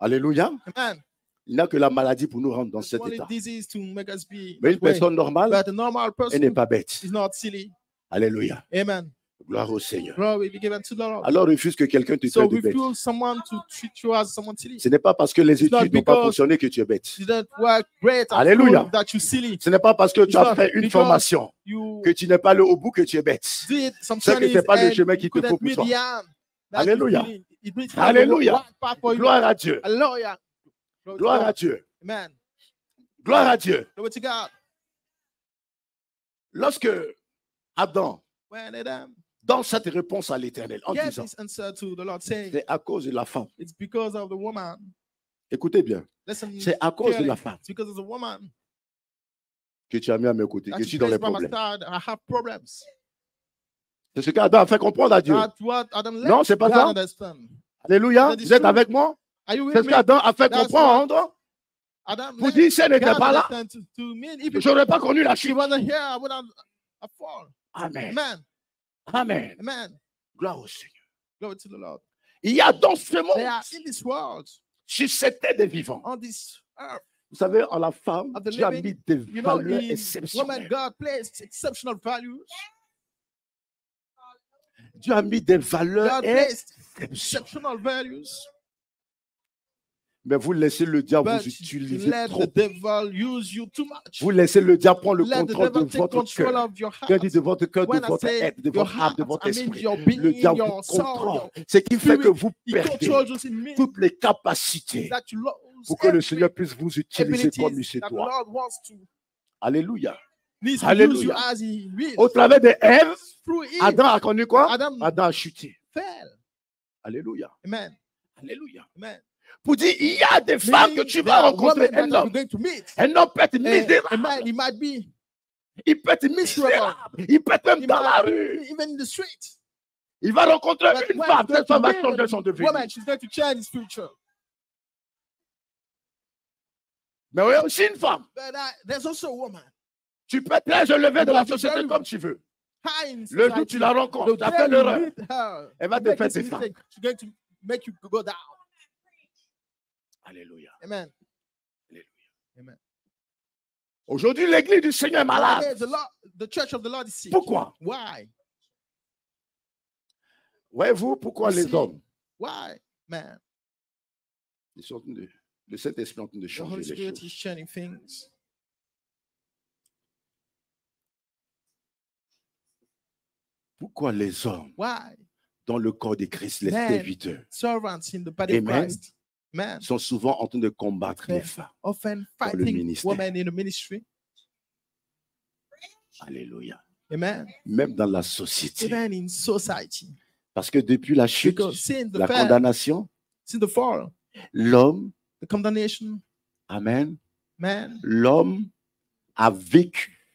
Alléluia. Amen. Il n'y a que la maladie pour nous rendre dans It's cet only état. disease to make us be Mais une that way. personne normale, But a normal elle n'est person pas bête. is not silly. Alléluia. Amen. Gloire au Seigneur. Glory be given to the Lord. Alors refuse que quelqu'un te So traite de bête. refuse someone to treat you as someone silly. Ce n'est pas parce que les It's not études n'ont pas because fonctionné que tu es bête. You don't work great at Alléluia. school that you silly. Ce n'est pas parce que tu It's as not fait une because formation You que tu n'es pas allé au bout que tu es bête. did some C'est que studies c'est pas le and chemin qu'il you te faut couldn't pour meet toi. the end. That Alléluia. it means Alléluia. right path for you. Gloire à Dieu. Hallelujah. Glory to Gloire à God. Dieu. Amen. Gloire à Dieu. Glory to God. Lorsque Adam When Adam donne cette réponse à l'Éternel en gave disant, this answer to the Lord, saying, c'est à cause de la femme. it's because of the woman. Écoutez bien, Listen, c'est à cause de clearly. la femme It's because of the woman que tu as mis à mes côtés, that que je you suis dans les placed by my problèmes. side. I have problems. C'est ce qu'Adam a fait comprendre à Dieu. That's what Adam let Non, c'est pas God ça. understand. Alléluia. That is Vous êtes true. avec moi? Are you C'est with ce me? qu'Adam a fait That's comprendre. Adam Vous let dites, si elle n'était God pas là, understand to me. If je n'aurais pas connu la she chute. wasn't here, I would have fallen. Amen. Amen. Amen. Amen. Gloire au Seigneur. Glory to the Lord. Il y a dans ce They monde, are in this world, si c'était des vivants. on this earth. Vous savez, en la femme, Of the Dieu a living, mis des You know, valeurs in woman, exceptionnelles. God placed exceptional values. Dieu a mis des valeurs God placed exceptionnelles. exceptional values. Mais vous laissez le diable But vous you utiliser let trop. the devil use you too much. Vous laissez le diable prendre le Let the contrôle de devil take votre control cœur. of your Quand je heart. dis de votre cœur, de When I votre say être, de your votre âme, de heart, votre I mean esprit. your Le being, diable vous your soul, contrôle. your Ce qui fait que spirit. vous He perdez controls us in me. toutes les capacités That you lose pour que le every Seigneur puisse vous utiliser comme il abilities se that the doit. Lord wants to. Alléluia. Needs to use Alléluia. you as He will. Au travers de Ève, Through Eve, Adam a connu quoi? Adam Adam a chuté. fell. Alléluia. Amen. Alléluia. Amen. Pour dire, il y a des femmes que tu There vas are rencontrer, women that un you're homme. going to meet. Un homme peut être A misérable. man, he might be, Il peut être misérable. Il peut être même he dans la might rue. be even in the street. Il va rencontrer But une when femme. he's Cette going femme va to changer meet son a devenir. woman, she's going to change his future. Mais il y a aussi une femme. But there's also a woman. Tu peux être très élevé de la You can be société very comme tu veux. high in Le jour où society. tu la rencontres, The tu as day fait you l'erreur. meet her, Elle va you te make faire this descendre. mistake, she's going to make you go down. Alléluia. Amen. Alléluia. Amen. Aujourd'hui, l'église du Seigneur est malade. Nowadays, the church of the Lord is sick. Pourquoi? Why? Voyez-vous pourquoi You les see, hommes, Why, man? ils sont en train de, le Saint-Esprit est en train de The changer Holy les Spirit choses. is changing things. Pourquoi les hommes, Why? dans le corps de Christ, les Men, serviteurs, Servants in the body of Amen. Christ. Man, sont souvent en train de combattre les Amen. femmes. often Dans le fighting ministère. women in the ministry. Alléluia. Amen. Même dans la société. Even in society. Parce que depuis la chute, Because since the la fall, condamnation, since the fall, l'homme, the condemnation, amen, man, l'homme a vécu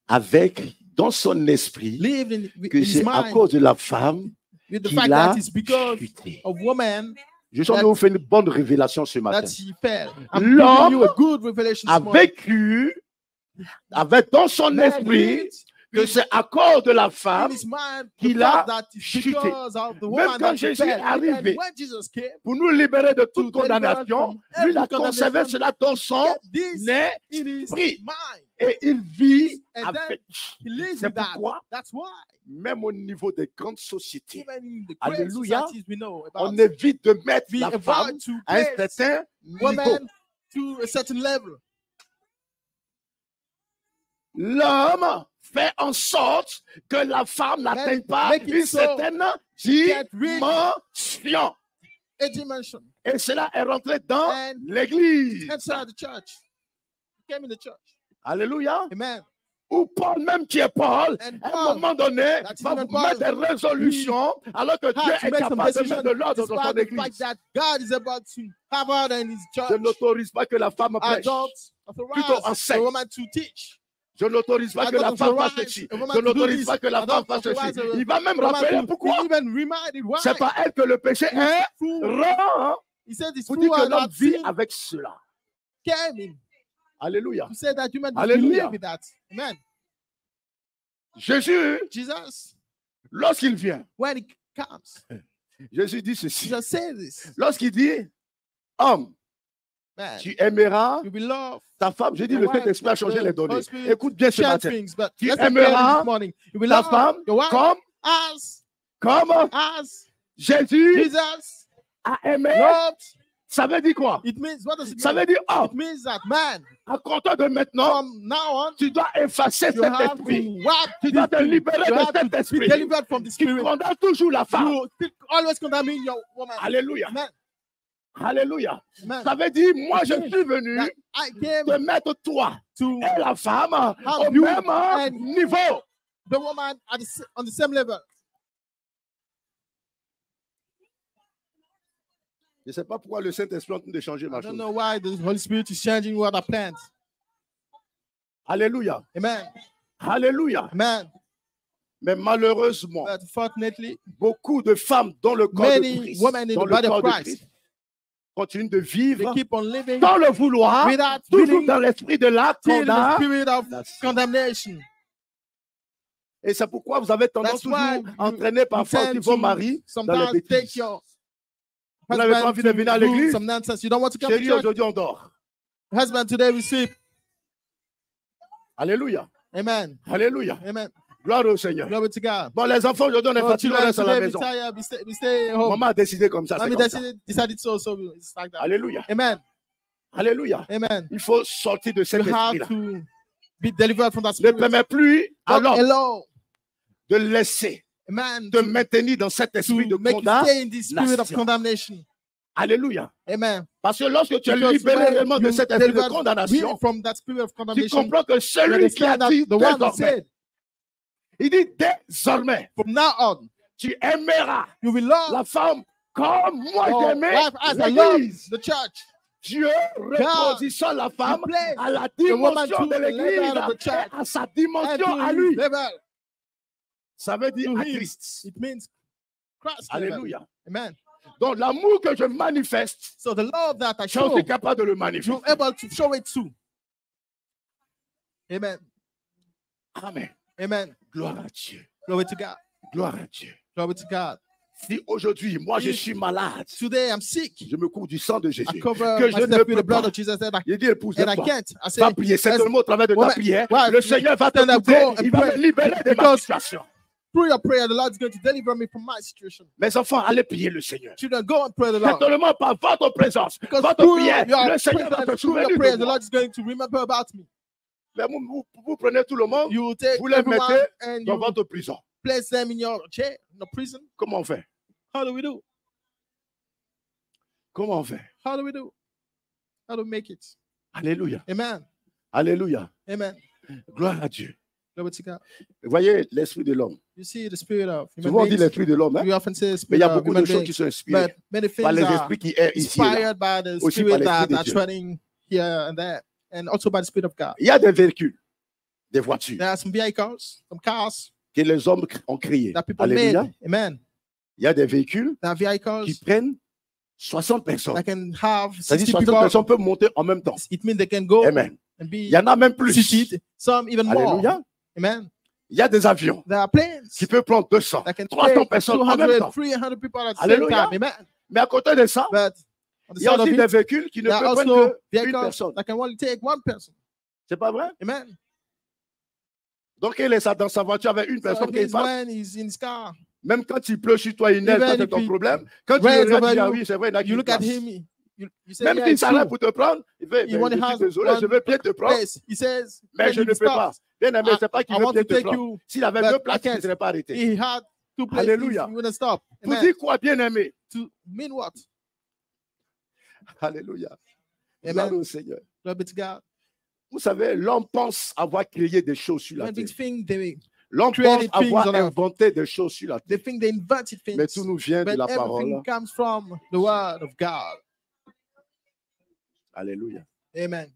avec, dans son esprit, lived in que his c'est à mind cause de la femme with the qu'il fact a that it's because chuté. of woman Je suis en train de vous faire une bonne révélation ce matin. that he fell. I'm giving L'homme you a good revelation a this morning. vécu avec dans son Man esprit lived que c'est à cause de la in femme his mind qu'il the a fact that it's chuté. because of the Même woman quand that he Jésus est fell. arrivé Even when Jesus came, pour nous libérer de toute To deliver us condamnation, from lui il a every conservé condemnation, cela dans son get this in his esprit mind. et il vit And then avec. he lives C'est with that. pourquoi, That's why, même au niveau des grandes sociétés, even in the great Alléluia, societies we know on about, évite de mettre we la femme avoid to à un place certain niveau. women to a certain level. L'homme fait en sorte que la femme n'atteigne pas make it une so certaine get rid- dimension. A dimension. Et cela est rentré dans And l'église. inside the church. He came in the church. Alléluia. Amen. Ou Paul, même qui est Paul, And à un Paul, moment donné, that's va even vous mettre Paul, des résolutions alors que Dieu Had to est make some capable de decisions mettre de l'ordre dans despite son the fact église. that God is about to have order in his Je church. n'autorise pas que la femme prêche. Adults Plutôt authorize enseigne. a woman to teach. Je n'autorise pas que la Adults femme fasse authorize ceci. a woman Je to do n'autorise this. pas que la femme Adults fasse authorize ceci. a Il va même woman rappeler to pourquoi. be even reminded why. C'est pas elle que le péché est Fool. rend. He said it's Pour dire que fool l'homme that vit sin avec cela. came in Alléluia. to say that human beings Alléluia. believe in that. Amen. Jésus, Jesus, lorsqu'il vient, when he comes, Jésus dit ceci. Jesus says this. Lorsqu'il dit, Homme, Man, tu aimeras you will love ta femme. J'ai dit, your le wife. Saint-Esprit a changé The les données. Holy Spirit Écoute bien ce change matin. things, but Tu let's declare aimeras this morning. You will Ta love femme your wife comme as Jésus Jesus a aimé. loved. Ça veut dire quoi? It means, what does it Ça mean? veut dire, It homme, means that, man, à compter de maintenant, from now on, tu dois effacer you cet have esprit. to wipe Tu dois te this- libérer you de have cet to be esprit delivered from the qui spirit. condamne toujours la femme. You still always condemning your woman. Alléluia. Amen. Alléluia. Amen. Ça veut dire, moi, je Amen. suis venu That I came te mettre toi to et la femme au you même and niveau. the woman on the same level. Je ne sais pas pourquoi le Saint-Esprit est en train de changer ma I don't chose. know why the Holy Spirit is changing what I planned. Alléluia. Amen. Alléluia. Amen. Mais malheureusement, But fortunately, beaucoup de femmes dans le corps de many Christ, women in dans the le body corps of de Christ, Christ, continuent de they vivre keep on living dans le vouloir, without toujours willing dans l'esprit de la till the condamnation. spirit of condemnation. Et c'est pourquoi vous avez tendance That's why toujours à entraîner parfois aussi tend vos to maris dans les sometimes take bêtises. your Vous n'avez pas husband envie de venir à to do l'église? some nonsense. You don't want to come to Chérie, church. aujourd'hui on dort. Husband, today we sleep. Alléluia. Amen. Alléluia. Amen. Gloire au Seigneur. Glory to God. Bon, les enfants, aujourd'hui on est Oh, fatigués, on children, reste à la today we maison. tired, we stay home. Maman a décidé comme ça. C'est Mommy comme ça. decided so it's like that. Alléluia. Amen. Alléluia. Amen. Il faut sortir de cet You have esprit-là. to be delivered from that Ne spirit. permets plus à Don't l'homme allow de laisser, a man de maintenir dans cet esprit de to make you condamnation. stay in this spirit of nation. condemnation. Alléluia. Amen. Parce que lorsque tu es Because libéré when réellement de you cet esprit de delivered condamnation, from that spirit of tu condemnation, comprends que you celui qui a understand that dit the one that désormais, said, il dit désormais, from now on, tu aimeras you will love la femme comme moi your j'aimais wife as I love l'église. the church. Dieu repositionne la femme place à la the woman dimension to de the l'église, level of the church et à sa And dimension to à his lui. level. Ça veut dire To à him. Christ. It means Christ level. Alléluia. Amen. Donc l'amour que je manifeste, So the love that I je suis show, aussi capable de le you're manifester. able to show it too. Amen. Amen. Amen. Gloire à Dieu. Glory to God. Gloire à Dieu. Glory to God. Si aujourd'hui, moi, je suis malade, Today I'm sick. je me couvre du sang de Jésus. I cover Que je ne myself with peux the blood pas. of Jesus that I, Il dit, épouse, and I toi, can't. I say, va prier. C'est let's- seulement au travers de ta woman, prière. wife, Le Seigneur va te stand up, couper. go and Il va me pray. libérer de ma Because- situation. through your prayer, the Lord is going to deliver me from my situation. Mes enfants, allez prier le Seigneur. Children, go and pray the C'est Lord. seulement par votre présence, Because votre through prière, your le Seigneur va se presence, through souvenir your prayer, de the moi. Lord is going to remember about me. Mais vous prenez tout le monde, You will take vous les everyone mettez and dans you votre prison. place them in your chair, in the prison. Comment on fait? How do we do? Comment on fait? How do we do? How do we make it? Alléluia. Amen. Alléluia. Amen. Gloire à Dieu. Glory to God. Vous voyez l'esprit de l'homme. You see the spirit of human Souvent on dit beings. l'esprit de l'homme, hein? We often say Mais il spirit y a of beaucoup human de choses qui beings, sont inspirées but many things par les are esprits qui errent ici et là. inspired by the Aussi spirit par l'esprit that de are Dieu. treading here and there, and also by the spirit of God. Il y a des véhicules, des voitures There are some vehicles, some cars que les hommes ont créés. that people Alléluia. made. Amen. Il y a des véhicules There are qui vehicles prennent 60 personnes. that can have C'est-à-dire 60 60 people. personnes peuvent monter en même temps. It means they can go Amen. and Il be y en a même plus. seated, some even more. Alléluia. Amen. Il y a des avions There are planes qui peuvent prendre 200, that can 300 take personnes en même 200, temps. 300 people at the same Alléluia. time. Amen. Mais à côté de ça, But on the il y a side of aussi des it, véhicules qui ne there are peuvent also prendre qu'une vehicles personne. that can only take one person. C'est pas vrai? Amen. Donc il est dans sa voiture avec une So personne it qui means passe. when he's in his car, Même quand il pleut sur toi, il neige, Even ça c'est if ton he problème. Quand tu rains le regardes, over tu dis, ah you, oui, c'est vrai, il y en a qui you look at passent. him, you say, Même yeah, s'il it's s'arrête true. pour te prendre, il fait, He mais only je suis has désolé, one je veux bien te prendre, place. He says, mais when je ne he peux pas. stops, Bien aimé, c'est pas qu'il I veut want bien to te take prendre. you, S'il avait but deux I places, il ne can't. serait pas arrêté. He had two places. Alléluia. He wouldn't stop. Pour Amen. dire quoi, bien aimé? To mean what? Alléluia. Amen. Gloire au Seigneur. Glory be to God. Vous savez, l'homme pense avoir créé des choses sur la When terre. they think L'homme pense created things avoir on earth. inventé des choses sur la they terre. think they invented Mais things, tout nous vient de but la everything parole. comes from the word of God. Alléluia. Amen.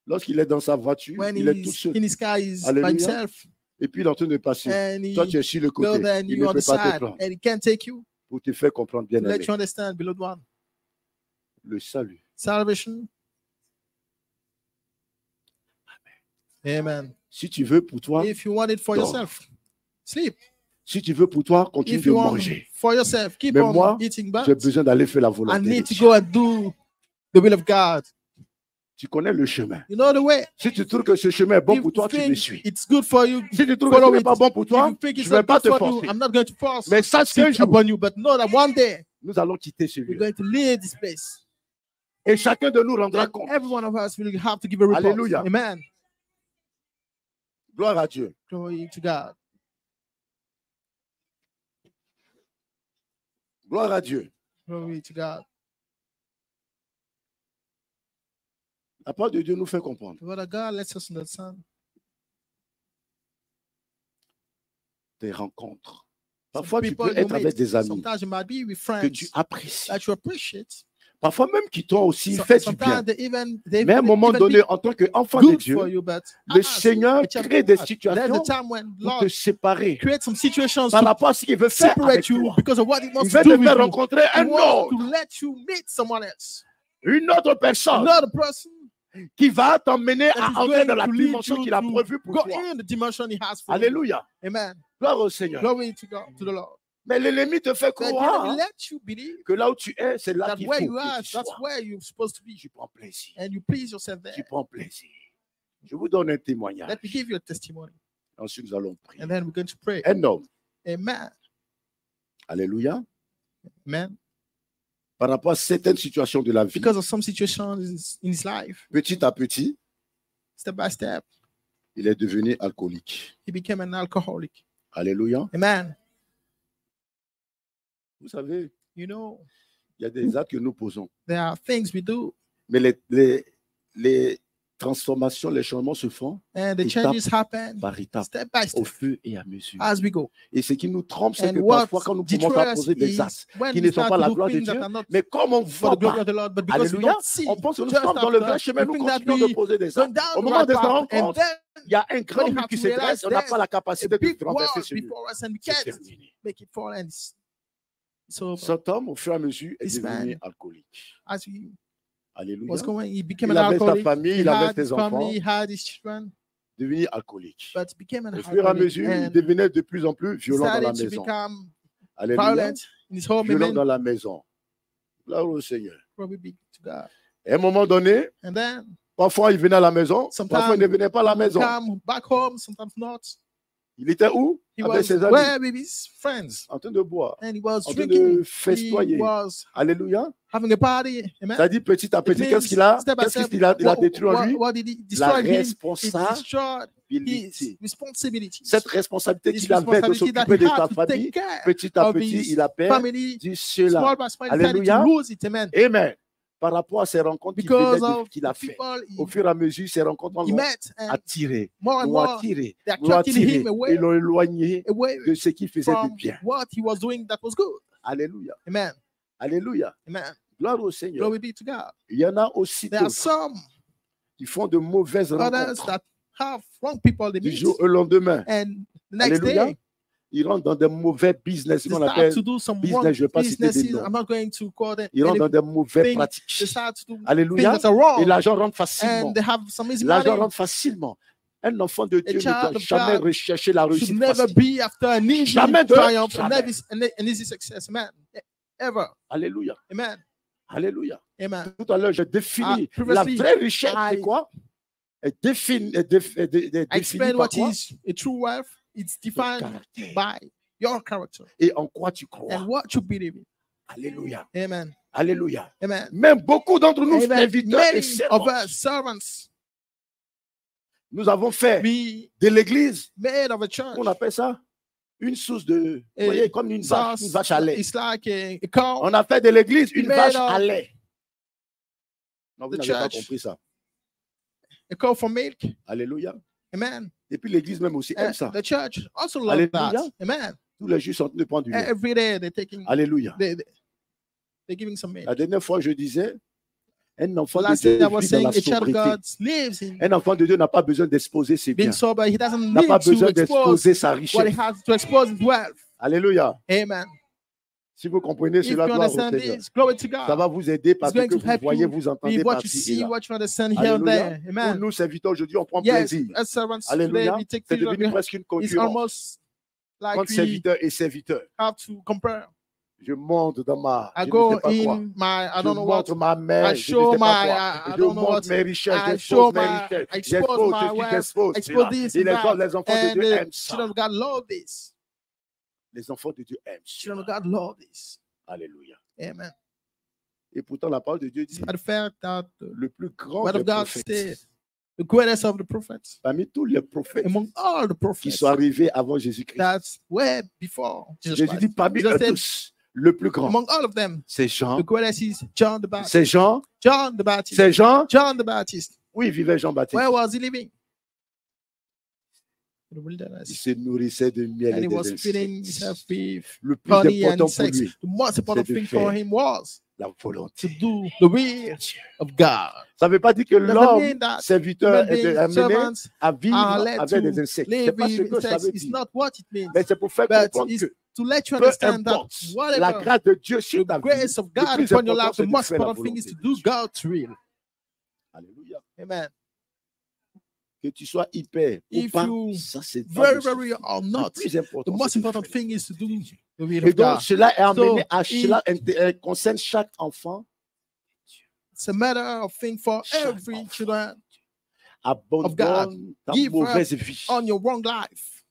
Lorsqu'il est dans sa voiture, When il est tout he's seul. in his car, he's by Alléluia. himself, Et puis il est en train de passer. and he Toi, tu es sur le go côté. there and Il you ne on peut the pas te side, prendre. and he can't take you Pour te faire comprendre, bien to let aimé. you understand, beloved one. Le salut. Salvation. Amen. Si tu veux pour toi, If you want it for dors. yourself, sleep. si tu veux pour toi, continue If de you want manger. for yourself, keep Mais on moi, eating. But J'ai besoin d'aller faire la I volonté de need to Dieu. go and do the will of God. Tu connais le chemin. You know the way. Si tu trouves que ce chemin est bon If pour toi, you tu me think suis. it's good for you, Si tu trouves que ce follow n'est it. pas bon pour If toi, you think je it's ne vais not pas good te for you, forcer. I'm not going to force Mais sache qu'un it jour, upon you. But know that one day nous allons quitter ce we're lieu. going to leave this place. Et chacun de nous rendra And compte. every one of us will have to give a report. Alléluia. Amen. Gloire à Dieu. Glory to God. Gloire à Dieu. Glory to God. La parole de Dieu nous fait comprendre. The word of God lets us understand Des rencontres. some Parfois, tu people peux you être meet. avec des amis Sometimes you might be with que friends tu apprécies. that you appreciate. Parfois même qui t'ont aussi fait du bien. Sometimes they Mais à un moment even donné, be en tant qu'enfant de good for Dieu, you, but le as Seigneur a child crée of des God, there's a situations time when pour te Lord séparer creates some situations par to rapport à ce qu'il veut faire avec separate you toi. because of what He Il wants veut to te do with faire you. rencontrer He un wants to autre, let you meet someone else, une autre personne another person qui va t'emmener that is à entrer dans going la to lead dimension you qu'il a to prévue pour go toi. in the dimension He has for you. Alléluia. Amen. Gloire au Seigneur. Glory to God, to the Lord. Mais l'ennemi te fait But the enemy croire let you believe que là où tu es, c'est là that qu'il where faut you are, que tu that's sois. where you're supposed to be, Tu prends plaisir. and you please yourself Tu there. prends plaisir. Je vous donne un témoignage. Let me give you a testimony, Ensuite, nous allons prier. and then we're going to pray. Un homme, Amen. alléluia, Amen. par rapport à certaines situations de la vie, Because of some situations in his life, petit à petit, step by step, il est devenu alcoolique. he became an alcoholic. Alléluia. Amen. Vous savez, You know, il y a des actes que nous posons. there are things we do, Mais les transformations, les changements se font and the étape changes happen par étape, step by au step fur et à mesure. as we go. Et ce qui nous trompe, c'est And que what parfois, quand nous commençons à destroys poser des is actes when qui we ne sont start pas to la do gloire de things that Dieu, are not mais comme on ne for voit the glory pas, of the Lord, but because we alléluia, don't see, on pense que nous just sommes dans le after, vrai chemin, we nous think that continuons de we poser des go actes. down Au the moment right de se path, rendre and compte, then il y a un grand we mur have qui to se realize dresse, on n'a there's pas la a capacité de big wall renverser ce mur. before us, and we C'est can't terminé. make it fall. And so, Cet homme, au fur et à mesure, est This devenu man, alcoolique. as he Alléluia. was going, he became Il an avait sa alcoholic. famille, He il avait had his ses enfants, family, he had his children, devenu alcoolique. but became an Au fur et à alcoholic mesure, il and devenait de plus en plus violent dans la started to maison. become Alléluia. violent in his home. Violent Amen. dans la maison. Gloire au Seigneur. Glory be to God. Et à un moment donné, And then parfois il venait à la maison, Sometimes parfois il ne venait pas à la he maison. come back home, sometimes not. Il était où? He Avec was ses amis, where with his friends, en train de boire, and he was en train drinking. de He festoyer. was Alléluia. having a party. Amen. Ça dit petit à It petit, means qu'est-ce qu'il a? step by Qu'est-ce step, qu'il a détruit en lui? what did he La destroy him? He responsabilité. destroyed his responsibilities. Cette responsabilité His qu'il avait de responsibility that s'occuper he de had sa to famille, take care petit à of petit, his il a family. perdu cela. Small by small, he decided Alléluia. to lose it. Amen. Amen. Par rapport à ces rencontres Because of qu'il a the fait, people au fur et à mesure, ces rencontres he l'ont met, and attiré, more and l'ont more attiré, they l'ont attracted attiré him away, et l'ont éloigné away de ce qui faisait du from bien. what he was doing that was good. Alléluia. Amen. Alléluia. Amen. Gloire au Seigneur. Glory be to God. Il y en a aussi There are d'autres some qui font de mauvaises others rencontres that have wrong people they du meet, jour au lendemain. and the next Alléluia. day Ils rentrent dans des mauvais business, they qu'on start appelle to do some business, wrong je ne vais pas citer des businesses. noms. I'm not going to call them. Ils rentrent dans des mauvaises They pratiques. start to do things Alléluia. that are wrong, Et l'argent rentre facilement. and they have some easy L'argent money. rentre facilement. Un enfant de Dieu ne child doit of jamais God rechercher la Should réussite never facile. be after an easy Jamais de triumph, jamais. an easy success, man. Ever. Alléluia. Amen. Alléluia. Amen. Tout à l'heure, je définis la previously, vraie richesse, c'est I- quoi? Elle définit, I explain par what quoi? is a true wealth. It's Ton defined caractère. by your character Et en quoi tu and crois. what you believe in. Alléluia. Amen. Alléluia. Amen. Même beaucoup d'entre nous, Amen. serviteurs et Many servants, of us servants, nous avons fait we de l'église, made of a church. on appelle ça une source de, Et vous voyez, comme une vache à lait. It's like a cow. On a fait de l'église une Made vache of à lait. Non, vous the n'avez pas church. compris ça. A cow for milk. Alléluia. Amen. Et puis l'église même aussi aime ça. The church also loves Alléluia. that. Amen. Tous les jours sont en train de prendre du lait. Every day they're taking, Alléluia. they're giving some milk. La dernière fois, je disais, un enfant de Last Dieu day I was vit dans saying la a child of sobriété. God lives in Un enfant de Dieu n'a pas besoin d'exposer ses biens. being sober. He doesn't N'a pas need to besoin expose d'exposer sa what he richesse. has to expose his wealth. Alléluia. Amen. Si vous comprenez If you cela, gloire au understand Seigneur. this, glory to Ça God. va vous aider parce going que to vous help voyez, you vous entendez With what you par-ci et see, là. what you understand here and Alléluia. there. Pour Amen. nous, serviteurs, aujourd'hui, on prend Yes, plaisir. as servants Alléluia. today, we take C'est pleasure. devenu presque une It's concurrence almost like entre we serviteurs et serviteurs. have to compare. Je monte dans ma. I Je ne go sais pas quoi. in my, I Je don't know what. montre ma mère. I Je show ne sais pas my, quoi. I Je don't know montre what. mes richesses. I J'expose show mes my, richesses. I expose J'expose my ceci, wealth. j'expose Expose cela. this Et and les that. enfants de And Dieu the aiment ça. children of God love this. Les enfants de Dieu aiment Children of cela. God love this. Alléluia. Amen. Et pourtant, la parole de Dieu dit Despite the fact that the le plus grand word des of God prophètes, said, the greatest of the prophets, parmi tous les prophètes among all the qui prophets sont arrivés avant Jésus-Christ, that were before Jesus Jésus dit Christ, parmi Jesus eux said, tous, le plus grand, among all of them, c'est Jean. the greatest is John the Baptist. C'est Jean. John the Baptist. C'est Jean. John the Baptist. Où il vivait Jean-Baptiste? Where was he living? In the Il wilderness. se nourrissait de miel And et he des was feeding insectes. himself with Le plus honey and important pour sex. lui, The most important c'est de thing for faire him was la to volonté. do the will of God. Ça ne veut pas dire que Doesn't l'homme mean that serviteur human est beings, amené servants à vivre are led avec to des insectes. C'est live pas ce with que ça sex. veut It's dire. not what it means. Mais c'est pour faire But comprendre it's que to let you peu understand that importe la whatever grâce de Dieu sur the ta vie, grace of le God plus upon your important, life, the c'est de most faire la important thing is volonté to de do Dieu. God's will. Alléluia. Amen. Que tu sois hyper ou If pas, you ça c'est pas very, le very souci. or Le not, plus the important, most c'est de important faire. thing is to do the will Et of donc, God. cela est amené So, à cela concerne chaque enfant. It's a matter of thing for Chaque every enfant. children Abandonne ta Give mauvaise vie. on your wrong life.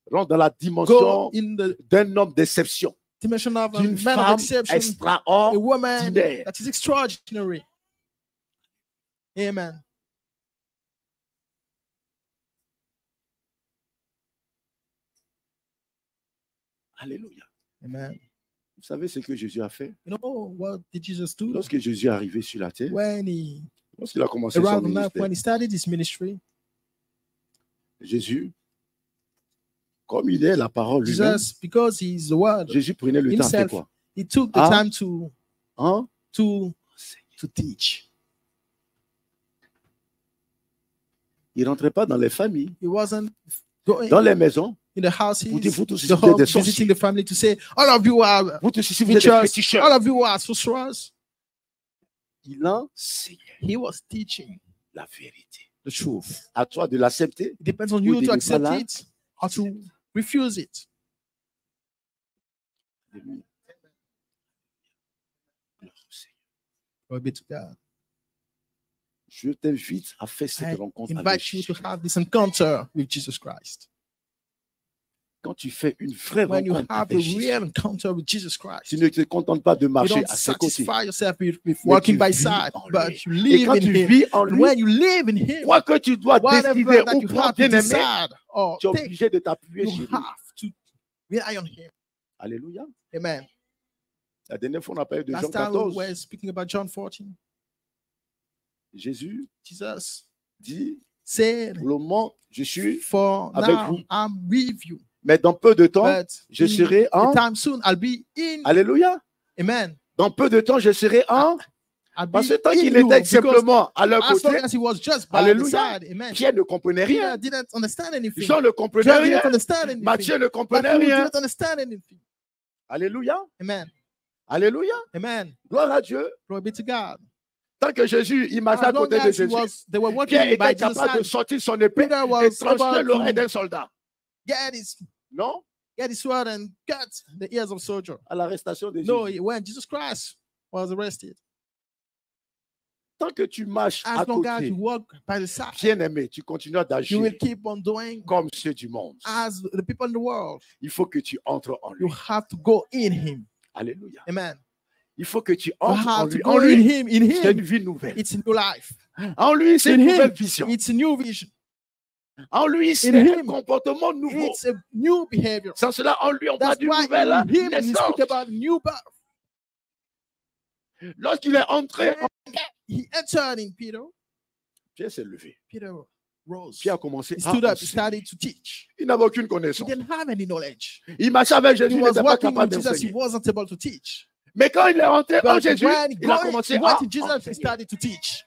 Rentre dans la Go dimension in the d'un homme d'exception, dimension of a d'une man of femme exception, a extraordinaire. woman that is extraordinary. Amen. Alléluia. Amen. Vous savez ce que Jésus a fait? You know what did Jesus do Lorsque Jésus est arrivé sur la terre, when he lorsqu'il a commencé son around the life ministère, when he started his ministry? Jésus, comme il est la parole lui-même, Jesus, because he's the word, Jésus prenait le temps à faire himself, quoi? he took the Ah. time to Hein? teach. Il ne rentrait pas dans les familles, He wasn't going dans les maisons. in the houses, Vous dites, vous tous ici, the vous êtes homes, des visiting sorciers. the family to say, all of you are Vous tous ici, vous êtes des witches, féticheurs. all of you are sorcerers. Il enseignait He was teaching la vérité. the truth. À toi de l'accepter. It depends on Ou you de to ne accept pas it or to refuse it. Alléluia. Gloire au Seigneur. Glory be to God. Je t'invite à faire cette I rencontre avec invite you to Jésus. have this encounter with Jesus Christ. Quand tu fais une vraie When you rencontre have a avec Jésus, real encounter with Jesus Christ, tu ne te contentes pas de you marcher don't à ses côtés. satisfy yourself with Mais walking tu by vis side, en lui. but you Et live quand in tu Him. vis en And lui, when you live in Him, quoi que tu dois décider whatever ou that you prendre, have to bien aimé, decide or tu es take, obligé de t'appuyer you sur lui. have to rely on Him. Alléluia. Amen. La dernière fois, on a parlé de Jean Last time we 14. were speaking about John 14. Jésus Jesus dit, said, pour le moment, je suis, for avec now vous. I'm with you, mais dans peu de temps, but je in serai a en... time soon I'll be in. Alléluia. Amen. Dans peu de temps, je serai en... I'll be Parce que tant in qu'il you, était because simplement à leur as long côté, as he was just by the Alléluia. side, amen. Pierre ne comprenait rien. Peter didn't understand anything. Jean ne comprenait John rien. didn't understand anything. Matthieu ne comprenait Matthew rien. didn't understand anything. Alléluia. Amen. Alléluia. Amen. Gloire à Dieu. Glory be to God. Tant que Jésus, il marchait As à long côté de as Jésus, they were working Pierre by était Jesus' capable de side, sortir son épée Peter et was trancher able l'oreille to d'un soldat. get his sword and cut the ears of soldier. À l'arrestation de No, Jésus. when Jesus Christ was arrested, Tant que tu marches à as long as côté, you walk by the side, bien aimé, tu continueras you d'agir will keep on doing comme ceux du monde. as the people in the world. Il faut que tu entres en You lui. have to go in Him. Alléluia. Amen. Il faut que tu You entres en have to lui. En go in lui, Him. In c'est une Him, vie nouvelle. it's a new life. En lui, c'est In une him, nouvelle vision. it's a new vision. En lui, c'est In un him, comportement nouveau. It's a new behavior. Sans cela, en lui, on parle That's d'une why nouvelle in Him we naissance. speak about new birth. Lorsqu'il est entré, He entered in Peter. Pierre s'est levé. Peter rose. Pierre a commencé He à stood up. He enseigner. started to teach. Il n'avait aucune He connaissance. didn't have any knowledge. Il marchait avec He Jésus, il was n'était pas working capable with Jesus. He d'enseigner. wasn't able to teach. Mais quand il est rentré en But Jésus, when il a commencé he à went to Jesus, he enseigner. started to teach.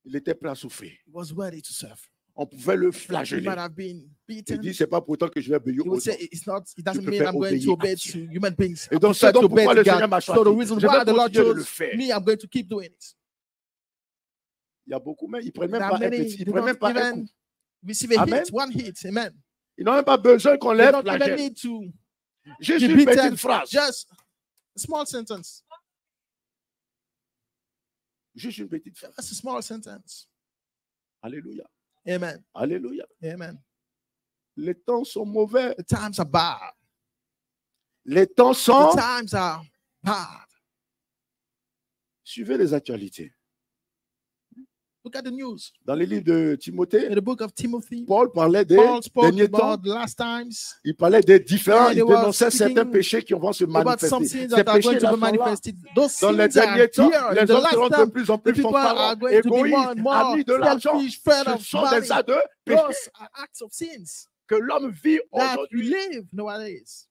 Il était prêt à souffrir. He was ready to serve. On pouvait le He flageller. might have been Il beaten. dit, c'est pas pourtant que je vais obéir He aux would say, hommes. it doesn't Je mean préfère I'm going to obéir obey à Dieu. to human beings. Et I donc, prefer c'est donc to obey pourquoi to le Seigneur God. m'a So the choisi. reason Je why vais the Lord continuer de le chose faire. me, I'm going to keep doing it. Il y a beaucoup, mais ils prennent même There pas are un many, petit, ils they prennent même don't pas un even coup. receive a Amen. hit, one hit. Amen. Ils n'ont même pas besoin qu'on They lève don't la even gêne. need to Juste be une beaten. petite phrase. Just a small sentence. Juste une petite phrase. That's a small sentence. Alléluia. Amen. Alléluia. Amen. Les temps sont mauvais. The times are bad. Les temps The sont... times are bad. Suivez les actualités. Look at the news. Dans les livres de Timothée, In the book of Timothy, Paul parlait des Paul spoke derniers temps. about the last times, Il parlait des différents, And il he was dénonçait certains speaking péchés qui vont se about some manifester. sins Ces that are going péchés-là to be sont là. manifested. Those Dans les sins are derniers temps, here. In les the hommes last seront de time, plus en the plus people are fanfarons, going to be more égoïstes, and more amis de l'argent. selfish, friends Ce of sont money. des actes de péché Those are acts of sins que l'homme vit that we aujourd'hui. live nowadays.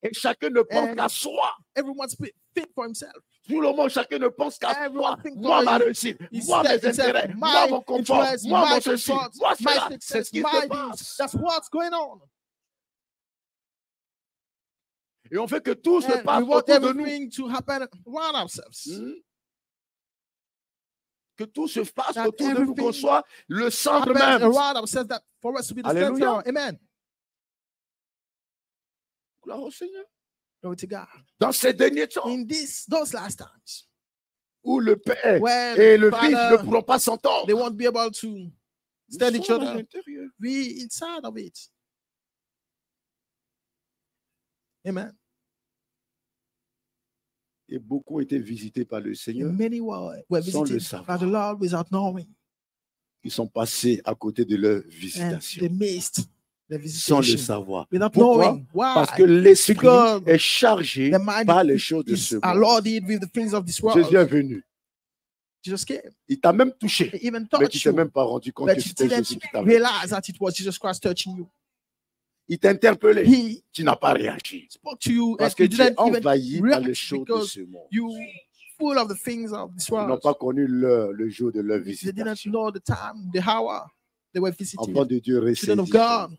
Et chacun ne pense And qu'à soi. everyone's fit for himself. Tout le monde, chacun ne pense qu'à soi. Everyone think Moi, for ma his- réussite, his moi, mes himself, intérêts, my moi, mon confort, interest, moi, my mon ceci, comfort, moi, my cela. C'est success, ce qui my se this. passe. That's what's going on. Et on fait que tout se And passe we want autour de nous. everything to happen around ourselves. Que tout se passe That autour de nous, qu'on everything soit le centre Happen même. around ourselves, that for us to be the Alléluia. center. Amen. Gloire au Seigneur. Glory to God. Dans ces derniers temps In those last times, où le Père when et le Father, Fils ne pourront pas s'entendre, they won't be able to nous stand each sommes à other, l'intérieur. we inside of it. Amen. Et beaucoup ont été visités par le Seigneur. And many were Sans le visited savoir. by the Lord without knowing. Ils sont passés à côté de leur And visitation. they missed the Sans le visitation savoir. without Pourquoi? knowing. Why? Parce que l'esprit Because est chargé the mind par les choses de ce is monde. loaded with the things of this world. Jésus est venu. Jesus came. Il t'a même touché. He even Mais touched tu t'es you. même pas rendu compte But que you c'était Jésus didn't qui t'avait touché. realize that it was Jesus Christ touching you. Il t'a interpellé. He Tu n'as pas réagi. spoke to you Parce and que you tu es didn't even envahi par react les choses de because ce monde. you full of the things of this Ils n'ont world. pas connu le jour de leur They didn't visitation. know the time, the hour they were visiting. Enfants de Dieu, Children of ressaisissons. God,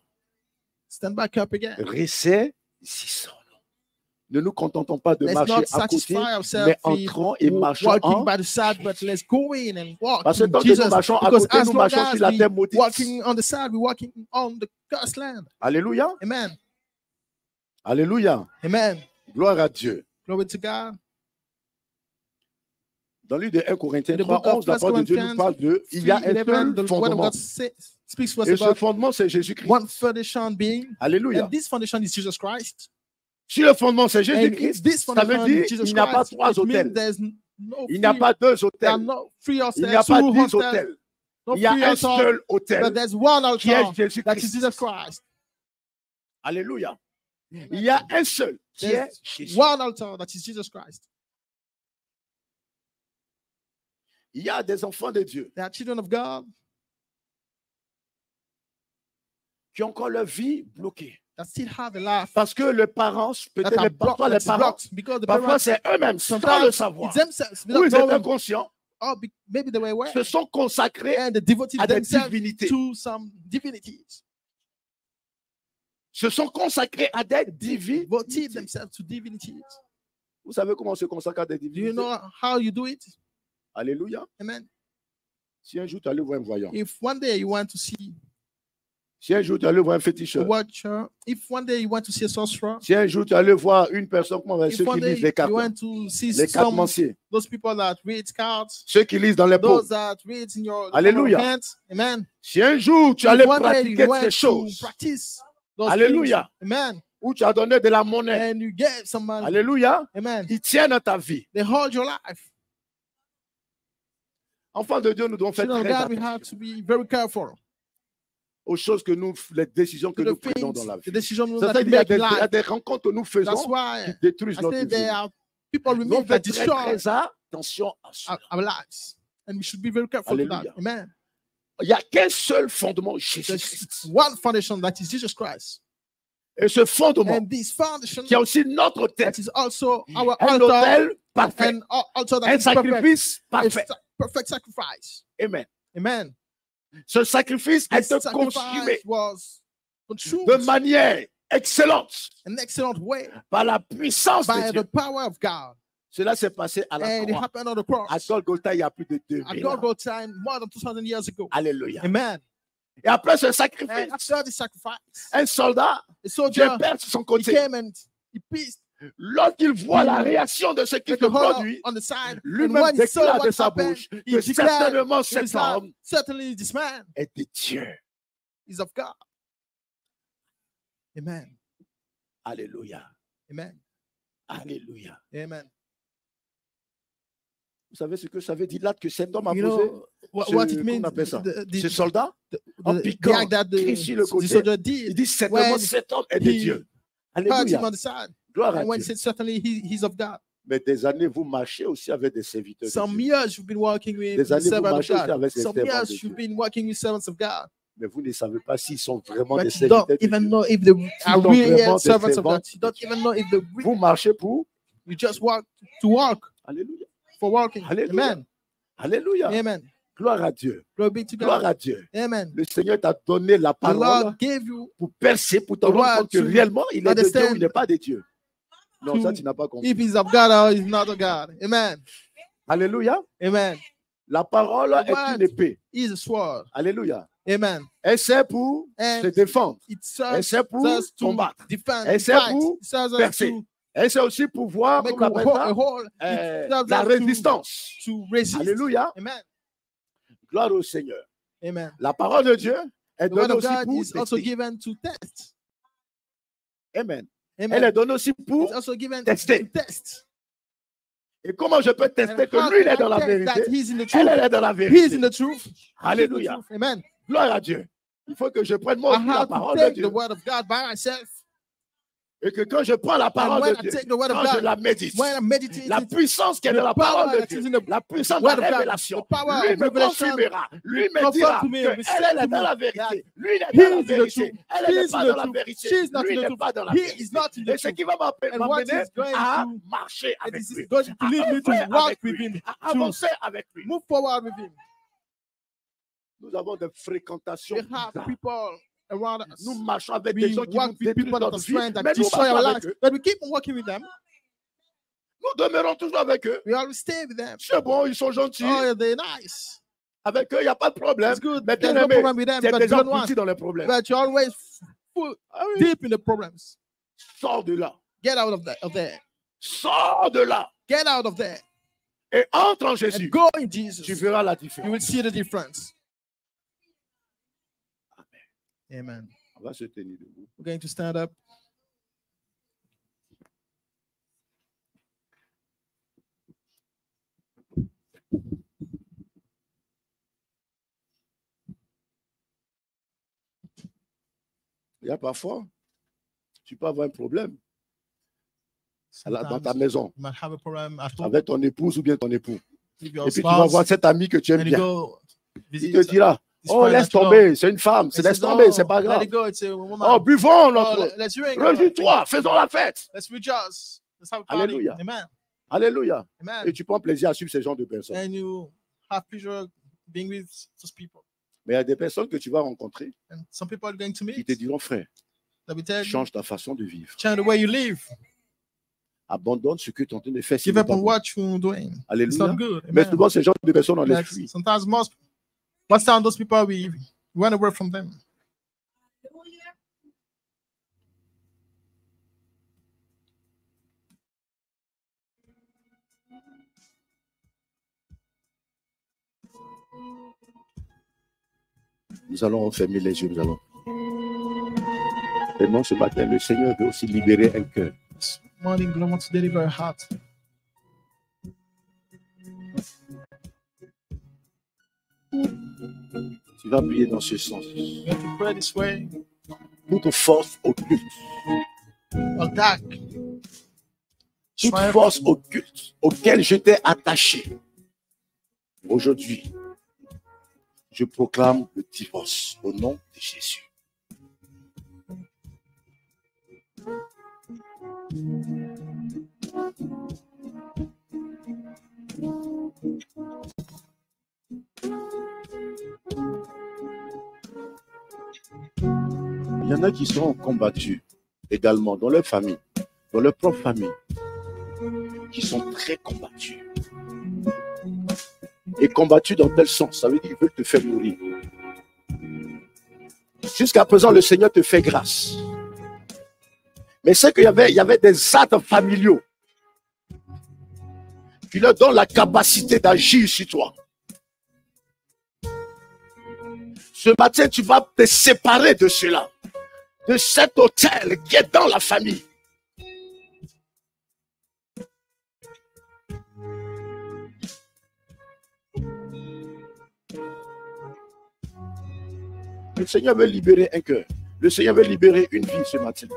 stand back up again. Ressaisissons. Ne nous contentons pas de Let's marcher not à côté, satisfy mais ourselves with entrons et marchons walking en. by the side, but let's go in and walk Parce que in tant que Jesus. nous marchons à Because côté, as nous long marchons as sur la we terre maudite. walking on the side, we're walking on the cursed land. Alléluia. Amen. Alléluia. Amen. Gloire à Dieu. Glory to God. Dans le livre de 1 Corinthiens In the 3, book of 11, la parole de Dieu nous parle de il y a un 3:11, seul the word of fondement. God speaks to us Et ce about fondement, c'est Jésus-Christ. one foundation being, Alléluia. and this foundation is Jesus Christ. Si le fondement, c'est And Jésus-Christ, if this ça veut foundation dire is Jesus qu'il n'y a pas Christ, trois it means hôtels. there's no Il n'y a free, pas deux there are hôtels. no free Il hostels, n'y a pas two 10 hostels, hôtels. no Il y a free un hostel, seul but hôtel there's one qui est altar that is Jésus-Christ. Jesus Christ. Alléluia. Il y a un seul qui est There's Jésus. one altar that is Jesus Christ. Il y a des enfants de Dieu They are children of God qui ont encore leur vie bloquée. that still have a life Parce que les parents, that peut-être are les blocked, parfois les that is parents, blocked because the parfois parents c'est eux-mêmes sans le sometimes savoir. it's themselves Ou ils without étaient knowing, conscients, or maybe they were aware, se sont consacrés and they devoted à des themselves divinités. to some divinities. Se sont consacrés à des Devoted divinités. themselves to divinities. Vous savez comment on se consacre à des Do you divinités? know how you do it? Alléluia. Amen. Si un jour tu allais voir un voyant, If one day you want to see si un jour tu allais voir un a féticheur, watcher, if one day you want to see a sorcerer, si un jour tu allais voir une personne, comment on va dire, if ceux one qui day lisent les cartes, you want to see les cartes some manciers, those people that read cards, ceux qui lisent dans les pots. those that read in your Alléluia. hands, amen. Si un jour tu If allais one day pratiquer you want ces to choses, practice those Alléluia, things, amen, où tu as donné de la monnaie, and you gave some money, Alléluia, amen, ils tiennent à ta vie. they hold your life. Enfants de Dieu, nous devons faire Children of très God, we have attention to be very careful aux choses que nous, les décisions que to nous the prenons things, dans la the vie. decisions Ça, that c'est we qu'il y a make in il y a life. des rencontres que nous That's faisons qui why détruisent I notre say vie. there are people we Nous make that faisons très, destroy très attention à cela. our lives, and we should be very careful to that. Alléluia. Amen. Il n'y a qu'un seul fondement, There's Jésus-Christ. one foundation that is Jesus Christ, Et ce fondement, and this foundation qui est aussi notre that tête, is also our un altar, autel parfait, and altar that un is perfect, sacrifice a parfait. perfect sacrifice. Amen. Amen. Ce sacrifice a This été consumé sacrifice was consumed de manière excellente an excellent way par la puissance de by Dieu. the power of God, Cela s'est passé à la and it croix. happened on the À cross Golgotha, il y a plus de at 2000 ans. Golgotha more than 2,000 years ago. Alléluia. Amen. Et après ce And sacrifice, after the sacrifice, un soldat the soldier, perd sur son he côté. came and he pieced Lorsqu'il voit la réaction de ce qui like se a hole produit, on the side. And lui-même when he saw déclare de what sa happened, bouche he que declared certainement in cet his heart, homme certainly this man est de Dieu. is of God. Amen. Alléluia. Amen. Alléluia. Amen. Vous savez ce que ça veut dire là que cet homme a You posé know what it comment means? on appelle ça? The- Ce soldat, en the piquant, act that crie sur le the côté. soldier Il did dit certainement when cet homme est de he Dieu. hurt him Alléluia. on the side. Gloire à And when he Dieu. said certainly he's of God. Mais des années, vous marchez aussi avec des serviteurs de Some Dieu. years you've been working with Des the années, vous servants of marchez aussi God. avec des Some servants de years Dieu. you've been working with servants of God. Mais vous ne savez pas s'ils sont vraiment des But you don't serviteurs de even Dieu. know if they are sont really vraiment des servants of servants God. You don't even know if they Vous marchez pour. you just walk to walk Alléluia. for walking. Alléluia. Amen. Alléluia. Amen. Gloire à Dieu. Glory be to Gloire God. à Dieu. Amen. Le Seigneur t'a donné la The parole Lord gave you pour percer, pour te the rendre word compte que to réellement il est de Dieu ou understand il n'est pas de Dieu. Non, to- ça tu n'as pas compris. if he's of God or he's not of God. Amen. Alléluia. Amen. La parole The est word une épée. He's a sword. Alléluia. Amen. Elle sert pour And se défendre. it Elle serves sert pour us to combattre. defend, Elle to sert fight. pour It serves us percer. to Elle sert aussi pour voir, make comme on appelle a ça, hole. It serves la us résistance. to resist. Alléluia. Amen. Gloire au Seigneur. Amen. La parole de Dieu est The word donnée of aussi God pour is also tester. given to test. Amen. Amen. Elle est donnée aussi It's pour. also given tester. to test. Et comment je peux tester And que how lui, il can est I dans la test that vérité? he's in the Elle, truth? elle est dans la He is vérité. in the truth. He's in the Alléluia. truth. Amen. Gloire à Dieu. Il faut que je prenne moi I aussi la have to parole de take Dieu. the word of God by myself. Et que quand je prends la And parole when de I Dieu, take the word of quand je God, la médite, when I meditate la it, puissance qui est the dans la power parole de that is Dieu, in the la puissance de word la of God, révélation, the power lui of me revelation, confirmera, lui me confirm dira to me, que will say elle to est dans me la that vérité, lui n'est he pas dans la is in the vérité, truth. elle He n'est is pas in dans the la truth. vérité, She is not lui in the n'est truth. pas dans la He vérité. is not in the Et ce truth. qui va And what m'amener is going à to marcher and avec this lui, is going to à lead me to œuvrer walk avec with lui, him, à to avancer avec lui. move forward with him. Nous avons des fréquentations We have bizarres. people around us. Nous marchons avec des We gens qui walk nous with détruisent people that notre are vie, strength mais that nous destroy our marchons lives, avec eux. but we keep on walking with them. Nous demeurons toujours avec eux. We always stay with them. C'est bon, ils sont gentils. Oh, yeah, they're nice. Avec eux, il n'y a pas de problème. It's good. Mais bien There's no aimé, problem with them. c'est But des gens good ones. petits dans les problèmes. But you're always full, Ah oui. deep in the problems. Sors de là. Get out of there. Sors de là. Get out of there. Et entre en Jésus. And go in Jesus. Tu verras la You différence. will see the difference. Amen. On va se tenir debout. We're going to stand up. Il y a parfois, tu peux avoir un problème dans ta Sometimes maison you might have a problem at home avec ton épouse ou bien ton époux. with your Et puis tu vas voir spouse, cet ami que tu aimes and you bien. go Il visit te dira, this oh friend laisse that you love. tomber, c'est une femme, And c'est he laisse says, tomber, "Oh, c'est pas let grave. it go, it's a woman. Oh, buvons Oh, notre. let's drink. Réjouis-toi, faisons la fête. Let's rejoice. Let's have a party. Alléluia. Amen. Alléluia. Amen. Et tu prends plaisir à suivre ce genre de personnes. And you have pleasure being with those people. Mais il y a des personnes que tu vas rencontrer And some people are going to qui meet. te diront, frère, That will tell you, change ta façon de vivre. change the way you live. Abandonne ce que tu es en train de faire. Give up on what you're doing. It's Alléluia. not good. Mais Amen. souvent, ce genre de personnes, on les But fuit. sometimes most time those people we run away from them. Nous allons fermer les yeux, nous allons. Et non, ce matin, le Seigneur veut aussi libérer un cœur. This morning, God wants to deliver a heart. Tu vas prier dans ce sens. You have to pray this way. Toute force occulte, Or dark. toute Triumph. force occulte auquel j'étais attaché, aujourd'hui, je proclame le divorce au nom de Jésus. Il y en a qui sont combattus également dans leur famille, dans leur propre famille, qui sont très combattus. Et combattus dans tel sens, ça veut dire qu'ils veulent te faire mourir. Jusqu'à présent, le Seigneur te fait grâce. Mais c'est qu'il y avait des actes familiaux qui leur donnent la capacité d'agir sur toi. Ce matin, tu vas te séparer de cela, de cet autel qui est dans la famille. Le Seigneur veut libérer un cœur. Le Seigneur veut libérer une vie ce matin.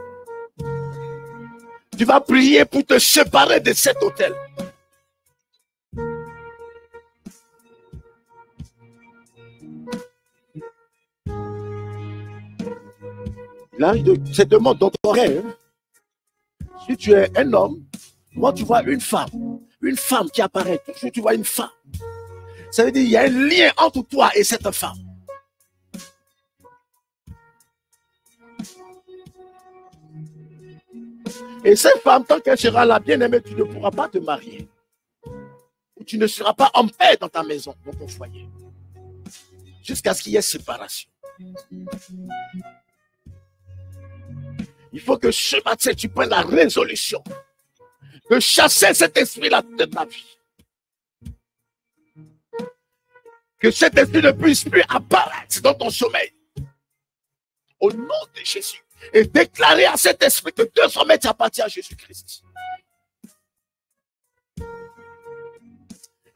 Tu vas prier pour te séparer de cet autel. Là, c'est demande dans ton rêve. Si tu es un homme, moi tu vois une femme qui apparaît. Toujours tu vois une femme. Ça veut dire qu'il y a un lien entre toi et cette femme. Et cette femme, tant qu'elle sera la bien-aimée, tu ne pourras pas te marier. Tu ne seras pas en paix dans ta maison, dans ton foyer. Jusqu'à ce qu'il y ait séparation. Il faut que ce matin, tu prennes la résolution de chasser cet esprit-là de ta vie. Que cet esprit ne puisse plus apparaître dans ton sommeil. Au nom de Jésus. Et déclarer à cet esprit que désormais tu appartiens à Jésus-Christ. Il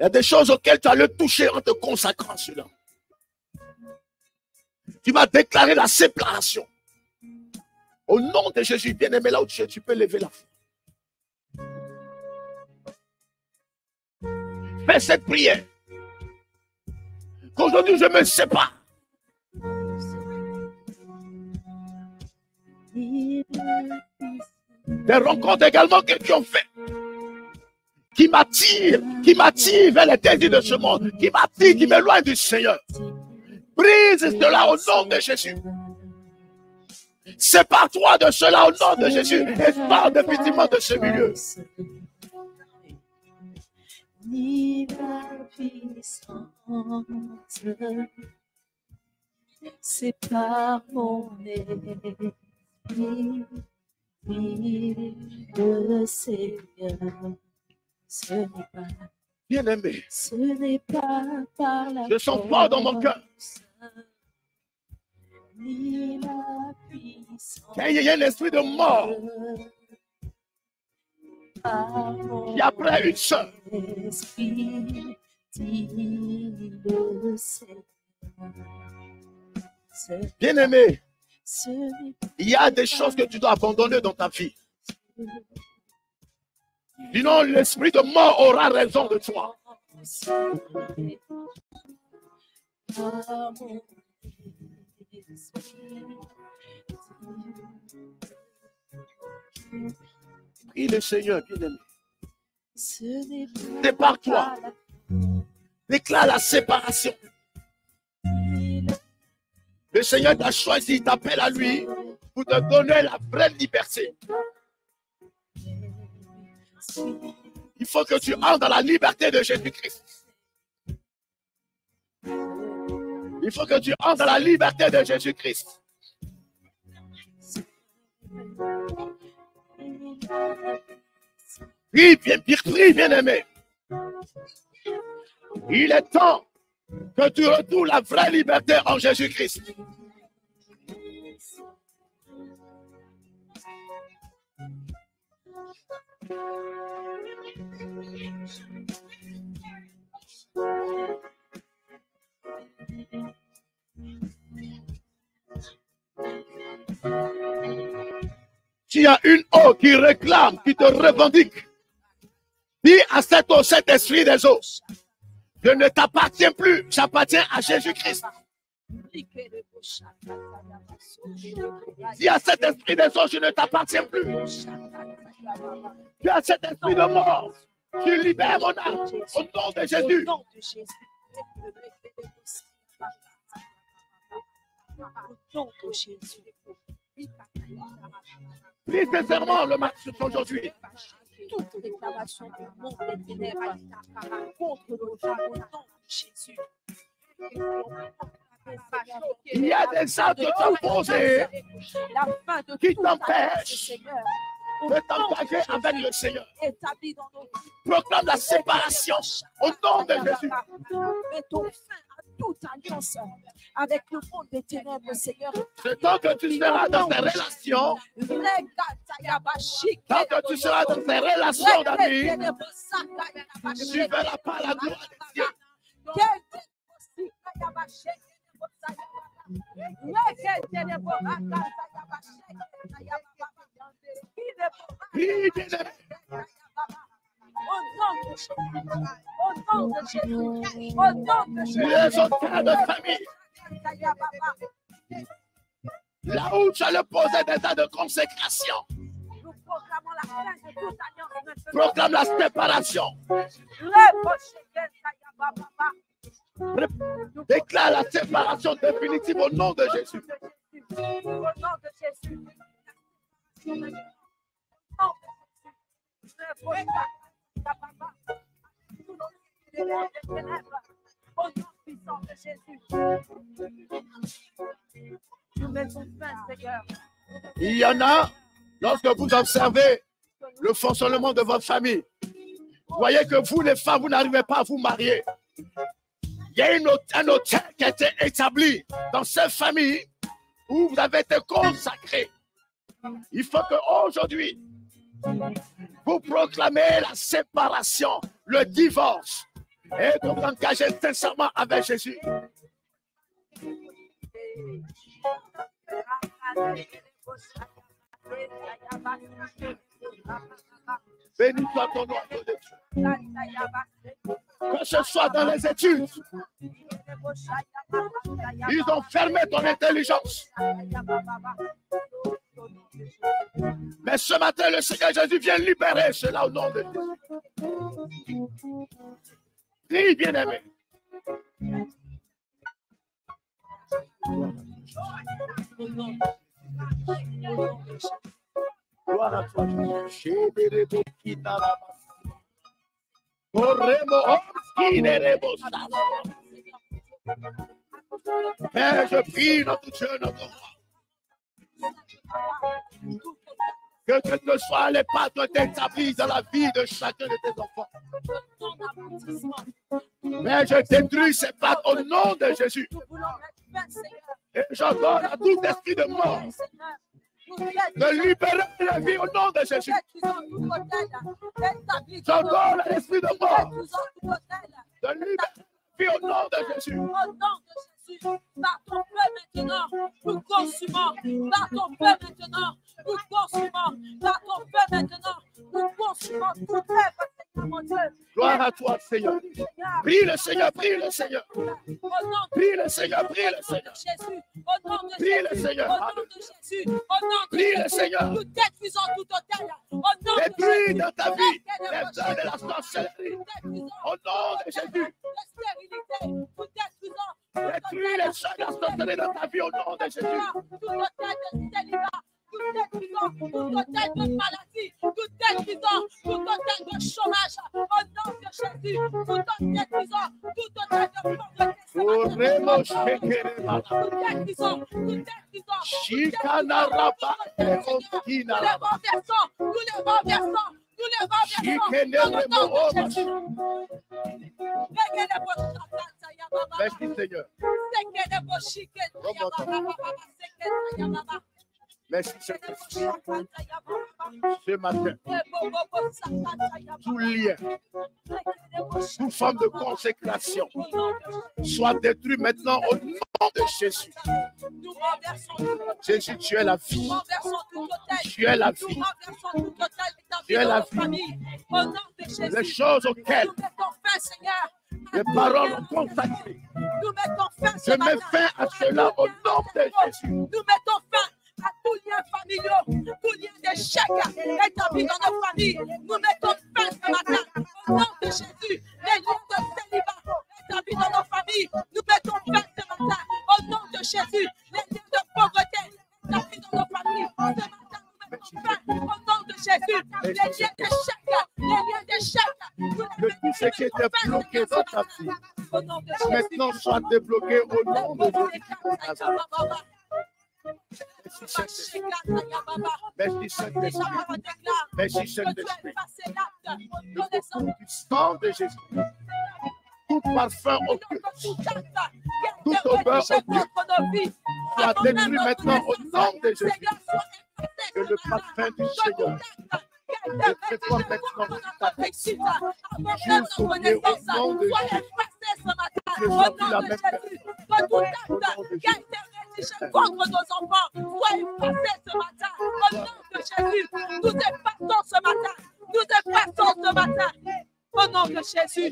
y a des choses auxquelles tu as le toucher en te consacrant à cela. Tu vas déclarer la séparation. Au nom de Jésus, bien-aimé, là où tu es, tu peux lever la foi. Fais cette prière. Qu'aujourd'hui je me sépare. Des rencontres également que tu as fait, qui m'attirent vers les désirs de ce monde, qui m'attirent, qui m'éloignent du Seigneur. Brise cela au nom de Jésus. Sépare-toi de cela au nom de Jésus et sors définitivement de ce milieu. Sépare mon esprit. Le Seigneur, ce n'est pas, bien-aimé, ce n'est pas par la je sens fort dans mon cœur. Ni la puissance. Il y a un esprit de mort qui après une sœur. Bien-aimé, il y a des choses que tu dois abandonner dans ta vie. Sinon, l'esprit de mort aura raison de toi. Prie le Seigneur, bien-aimé. Sépare-toi. Déclare la séparation. Le Seigneur t'a choisi, il t'appelle à lui pour te donner la vraie liberté. Il faut que tu entres dans la liberté de Jésus-Christ. Il faut que tu entres dans la liberté de Jésus-Christ. Prie, bien-aimé. Il est temps que tu retrouves la vraie liberté en Jésus-Christ. Tu as une eau qui réclame, qui te revendique. Dis à cette eau, cet esprit des eaux, je ne t'appartiens plus, j'appartiens à Jésus-Christ. Dis à cet esprit des eaux, je ne t'appartiens plus. Dis à cet esprit de mort, tu libères mon âme au nom de Jésus. Prie sincèrement le match aujourd'hui. Toute déclaration du monde des ténèbres contre nos âmes au nom de Jésus. Il y a des actes opposés qui t'empêchent de t'engager avec le Seigneur. Proclame la séparation au nom de Jésus. Mettons fin à toute alliance avec le monde des ténèbres, Seigneur. C'est tant que tu seras dans tes relations, tant que tu seras dans tes relations d'amis, tu ne verras pas la gloire de Dieu. Oui, bien-aimé. Au nom de Jésus, au nom de Jésus, Les autres de famille, là où tu as le posé des tas de consécration, nous proclamons la fin de toute alliance maintenant. proclame la séparation. Déclare la séparation définitive au nom de Jésus. Au nom de Jésus. Au nom puissant de Jésus. Nous mettons fin, Seigneur. Il y en a, lorsque vous observez le fonctionnement de votre famille, vous voyez que vous, les femmes, vous n'arrivez pas à vous marier. Il y a un hôtel qui a été établi dans cette famille où vous avez été consacrés. Il faut qu'aujourd'hui, vous proclamez la séparation, le divorce, et que vous engagez sincèrement avec Jésus. Béni soit ton nom, Dieu. Que ce soit dans les études, ils ont fermé ton intelligence. Mais ce matin, le Seigneur Jésus vient libérer cela au nom de Jésus. Prie, bien-aimé. Gloire à toi, Jésus. Père, je prie notre Dieu, notre roi. Que quel que soit les pas doivent être établis dans la vie de chacun de tes enfants. Mais je détruis ces pattes au nom de Jésus. Et j'ordonne à tout esprit de mort de libérer la vie au nom de Jésus. J'ordonne à l'esprit de mort de libérer la vie au nom de Jésus. Par ton feu maintenant, nous consumons. Par ton feu maintenant, nous consumons. Par ton feu maintenant, nous consumons tout œuvre, Seigneur mon Dieu. Gloire à toi, Seigneur. Prie le Seigneur, prie le Seigneur. Prie le Seigneur, prie le Seigneur. Au nom de Prie le Seigneur. Au nom de Jésus. Au nom de Prie le Seigneur. Nous détruisons tout hôtel. Au nom de Détruis dans ta vie les œuvres de la sorcellerie. Au nom de Jésus. Détruis les choses de la sorcellerie dans ta vie au nom de Jésus. Tout hôtel de célibat. Tout hôtel de maladie, tout détruisant, tout hôtel de chômage, au nom de Jésus, tout hôtel détruisant, tout hôtel de pauvreté, tout détruisant, Chikana Rabba, nous les renversons, nous les renversons, nous les renversons, au nom de Jésus. Merci Seigneur. Merci Seigneur. Ce matin, tout lien, toute forme de consécration soit détruit maintenant au nom de Jésus. Jésus, tu es la vie. Tu es la vie. Tu es la vie. Les choses auxquelles les paroles ont consacré. Je mets fin à cela au nom de Jésus. Nous mettons fin à tout lien familial, tout lien d'échec établi dans nos familles. Nous mettons fin ce matin au nom de Jésus. Les liens de célibat établis dans nos familles, nous mettons fin ce matin au nom de Jésus. Les liens de pauvreté établis dans nos familles, ce matin nous mettons fin au nom de Jésus. Les liens d'échec, Que tout ce qui était bloqué dans ta vie. Au nom de Jésus. Maintenant, sois débloqué au nom de Jésus. Merci Saint-Esprit. Merci Saint-Esprit. Merci Saint-Esprit. Du sang de Jésus. Tout parfum occulte, tout odeur occulte, soit détruit maintenant au nom de Jésus. Que le parfum du Seigneur déploie maintenant ta personne. Jusqu'au pied au nom de Jésus. Que soit plus la même personne. Que tout acte qui a été rédigé contre nos enfants soit effacé ce matin. Au nom de Jésus, nous effacons ce matin. Nous effacons ce matin. Au nom de Jésus.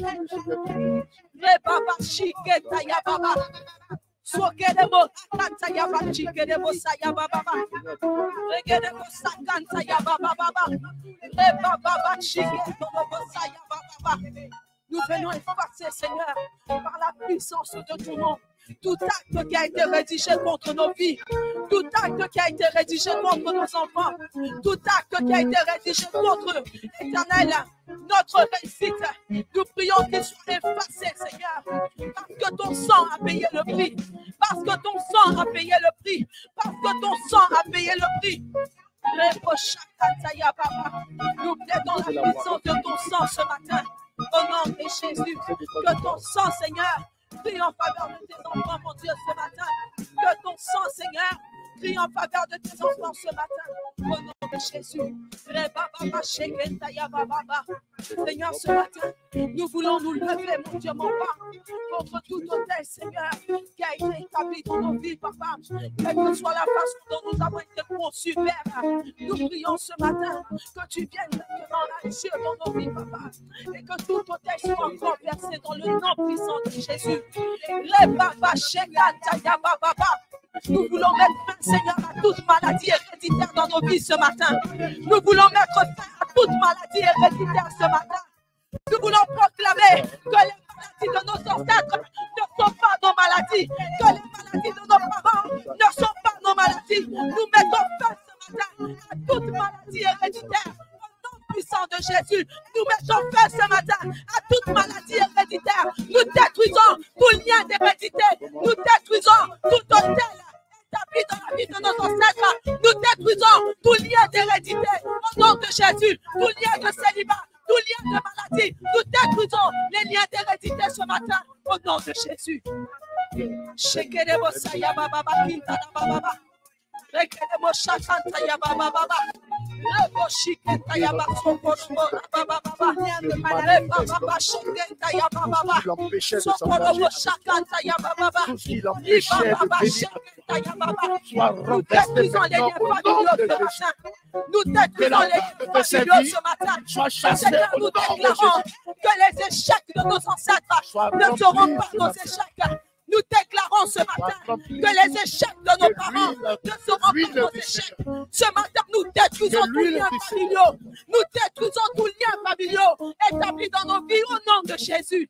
Rebaba shiketa ya baba. Sokedemo kanta ya baba chikedemo saya baba. Rekedemo sakanta ya baba baba. Rebaba chikedemo saya baba. Nous venons effacer, Seigneur, par la puissance de ton nom, tout acte qui a été rédigé contre nos vies, tout acte qui a été rédigé contre nos enfants, tout acte qui a été rédigé contre l'Éternel, notre réussite. Nous prions qu'il soit effacé, Seigneur, parce que ton sang a payé le prix, parce que ton sang a payé le prix, parce que ton sang a payé le prix. Nous plaidons la puissance de ton sang ce matin. Au nom de Jésus, que ton sang, Seigneur, crie en faveur de tes enfants, mon Dieu, ce matin. Que ton sang, Seigneur, crie en faveur de tes enfants ce matin. Au nom de Jésus. Seigneur, ce matin, nous voulons nous lever, mon Dieu, mon Père, contre tout hôtel, Seigneur, qui a été établi dans nos vies, Papa. Quelle que soit la façon dont nous avons été conçus, Père, nous prions ce matin que tu viennes maintenant agir dans nos vies, Papa, et que tout hôtel soit renversé dans le nom puissant de Jésus. Nous voulons mettre fin, Seigneur, à toute maladie héréditaire dans nos vies ce matin. Nous voulons mettre fin à toute maladie héréditaire ce matin. Nous voulons proclamer que les maladies de nos ancêtres ne sont pas nos maladies, que les maladies de nos parents ne sont pas nos maladies. Nous mettons fin ce matin à toute maladie héréditaire. Au nom puissant de Jésus, nous mettons fin ce matin à toute maladie héréditaire. Nous détruisons tout lien d'hérédité. Nous détruisons tout hôtel établi dans la vie de nos ancêtres. Nous détruisons tout lien d'hérédité. Au nom de Jésus, tout lien de célibat, tout lien de maladie. Nous détruisons les liens d'hérédité ce matin. Au nom de Jésus. Nous détruisons les liens familiaux ce matin. Seigneur, nous déclarons que les échecs de nos ancêtres ne seront pas nos échecs. Nous déclarons ce matin que les échecs de nos parents ne seront pas nos échecs. Ce matin, nous détruisons tous les liens familiaux. Nous détruisons tous les liens familiaux établis dans nos vies au nom de Jésus.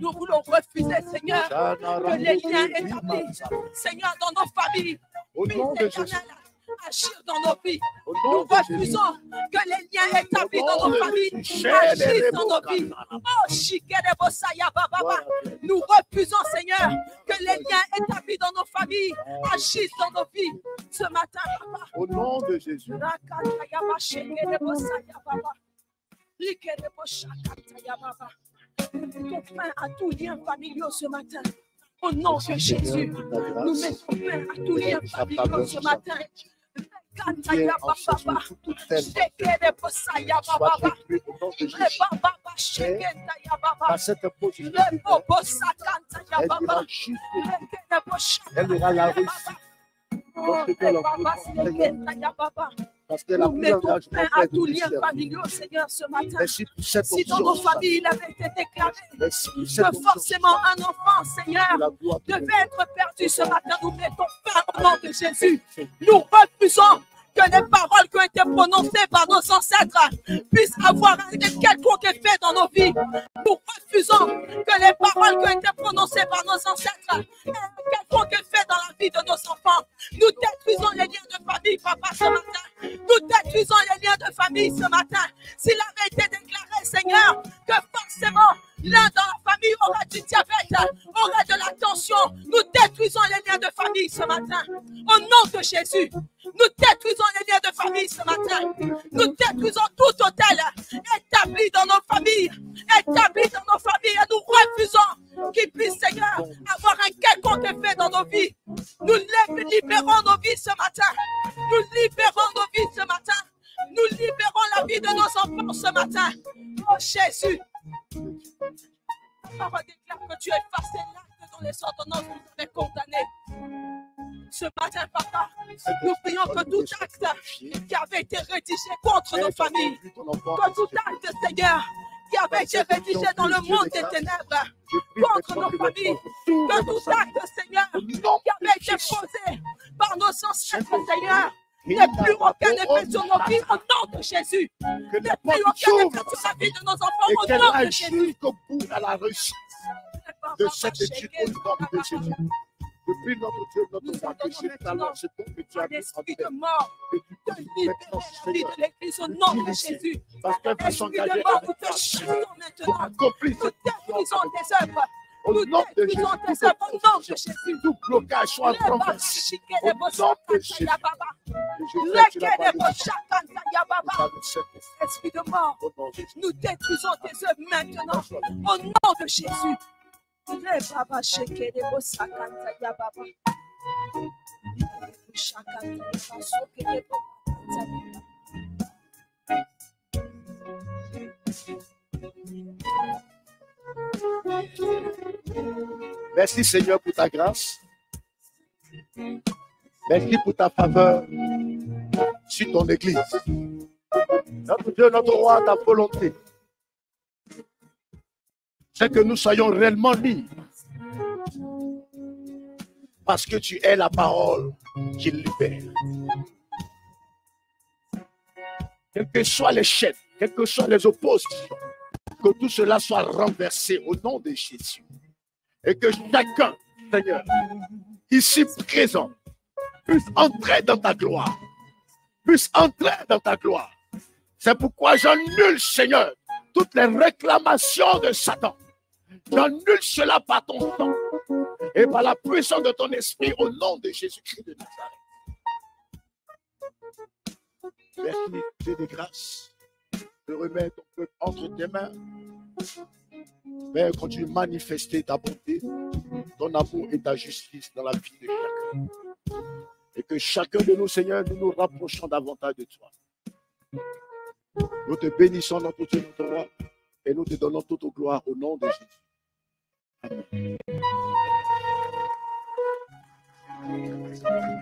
Nous voulons refuser, Seigneur, que les liens établis, Seigneur, dans nos familles, puissent agir dans nos vies. Nous refusons que les liens établis dans nos familles agissent dans nos vies. Nous refusons, Seigneur, que les liens établis dans nos familles agissent dans nos vies. Ce matin, Papa. Au nom de Jésus. Mettons fin à tout lien familial ce matin. Au nom de Jésus, nous mettons fin à tout lien familial ce matin. À cette position, elle aura la réussite. Parce que nous mettons fin à tout lien familial, Seigneur, ce matin. Si dans nos familles il avait été déclaré que forcément un enfant, Seigneur, devait être perdu ce matin, nous mettons fin au nom de Jésus. Nous refusons que que les paroles qui ont été prononcées par nos ancêtres puissent avoir un quelconque effet dans nos vies. Nous refusons que les paroles qui ont été prononcées par nos ancêtres aient un quelconque effet dans la vie de nos enfants. Nous détruisons les liens de famille, papa, ce matin. Nous détruisons les liens de famille ce matin. S'il avait été déclaré, Seigneur, que forcément l'un dans la famille aura du diabète, aura de la tension, nous détruisons les liens de famille ce matin. Au nom de Jésus, nous détruisons les liens de famille ce matin. Nous détruisons tout hôtel établi dans nos familles, et nous refusons qu'il puisse, Seigneur, avoir un quelconque effet dans nos vies. Nous libérons nos vies ce matin. Nous libérons nos vies ce matin. Nous libérons la vie de nos enfants ce matin. Oh Jésus. La parole déclare que tu effaces l'acte dont les ordonnances nous avaient condamnés. Ce matin, papa, nous prions que tout acte qui avait été rédigé contre nos familles, que tout acte, Seigneur, qui avait été rédigé dans le monde des ténèbres, contre nos familles, que tout acte, Seigneur, qui avait été posé par nos ancêtres, Seigneur, n'ait plus aucun effet sur nos vies au nom de Jésus. N'ait plus aucun effet sur la vie de nos enfants au nom de Jésus. Jusqu'au bout à la réussite de cette étude au nom de Jésus. Depuis notre Dieu, notre Père, que j'ai alors ce don que tu as Un esprit de mort, de libérer la vie de l'Église au nom de Jésus. parce qu'un Esprit de mort, nous te chassons maintenant. accomplir Nous détruisons tes œuvres. au Nous nom de Jésus. détruisons tes œuvres au nom de Jésus. Tout blocage soit renversé au nom de Jésus. Esprit de mort, nous détruisons tes œuvres maintenant au nom de Jésus. Merci Seigneur pour ta grâce. Merci pour ta faveur sur ton Église. Notre Dieu, notre roi, ta volonté, c'est que nous soyons réellement libres. Parce que tu es la parole qui libère. Quelles que soient les chaînes, quelles que soient les oppositions, que tout cela soit renversé au nom de Jésus. Et que chacun, Seigneur, ici présent, puisse entrer dans ta gloire. Puisse entrer dans ta gloire. C'est pourquoi j'annule, Seigneur, toutes les réclamations de Satan. J'annule cela par ton sang et par la puissance de ton esprit au nom de Jésus-Christ de Nazareth. Merci, Dieu de grâce. Je remets ton peuple entre tes mains. Père, continue de manifester ta bonté, ton amour et ta justice dans la vie de chacun. Et que chacun de nous, Seigneur, nous nous rapprochons davantage de toi. Nous te bénissons, notre Dieu, notre roi, et nous te donnons toute gloire au nom de Jésus. Amen.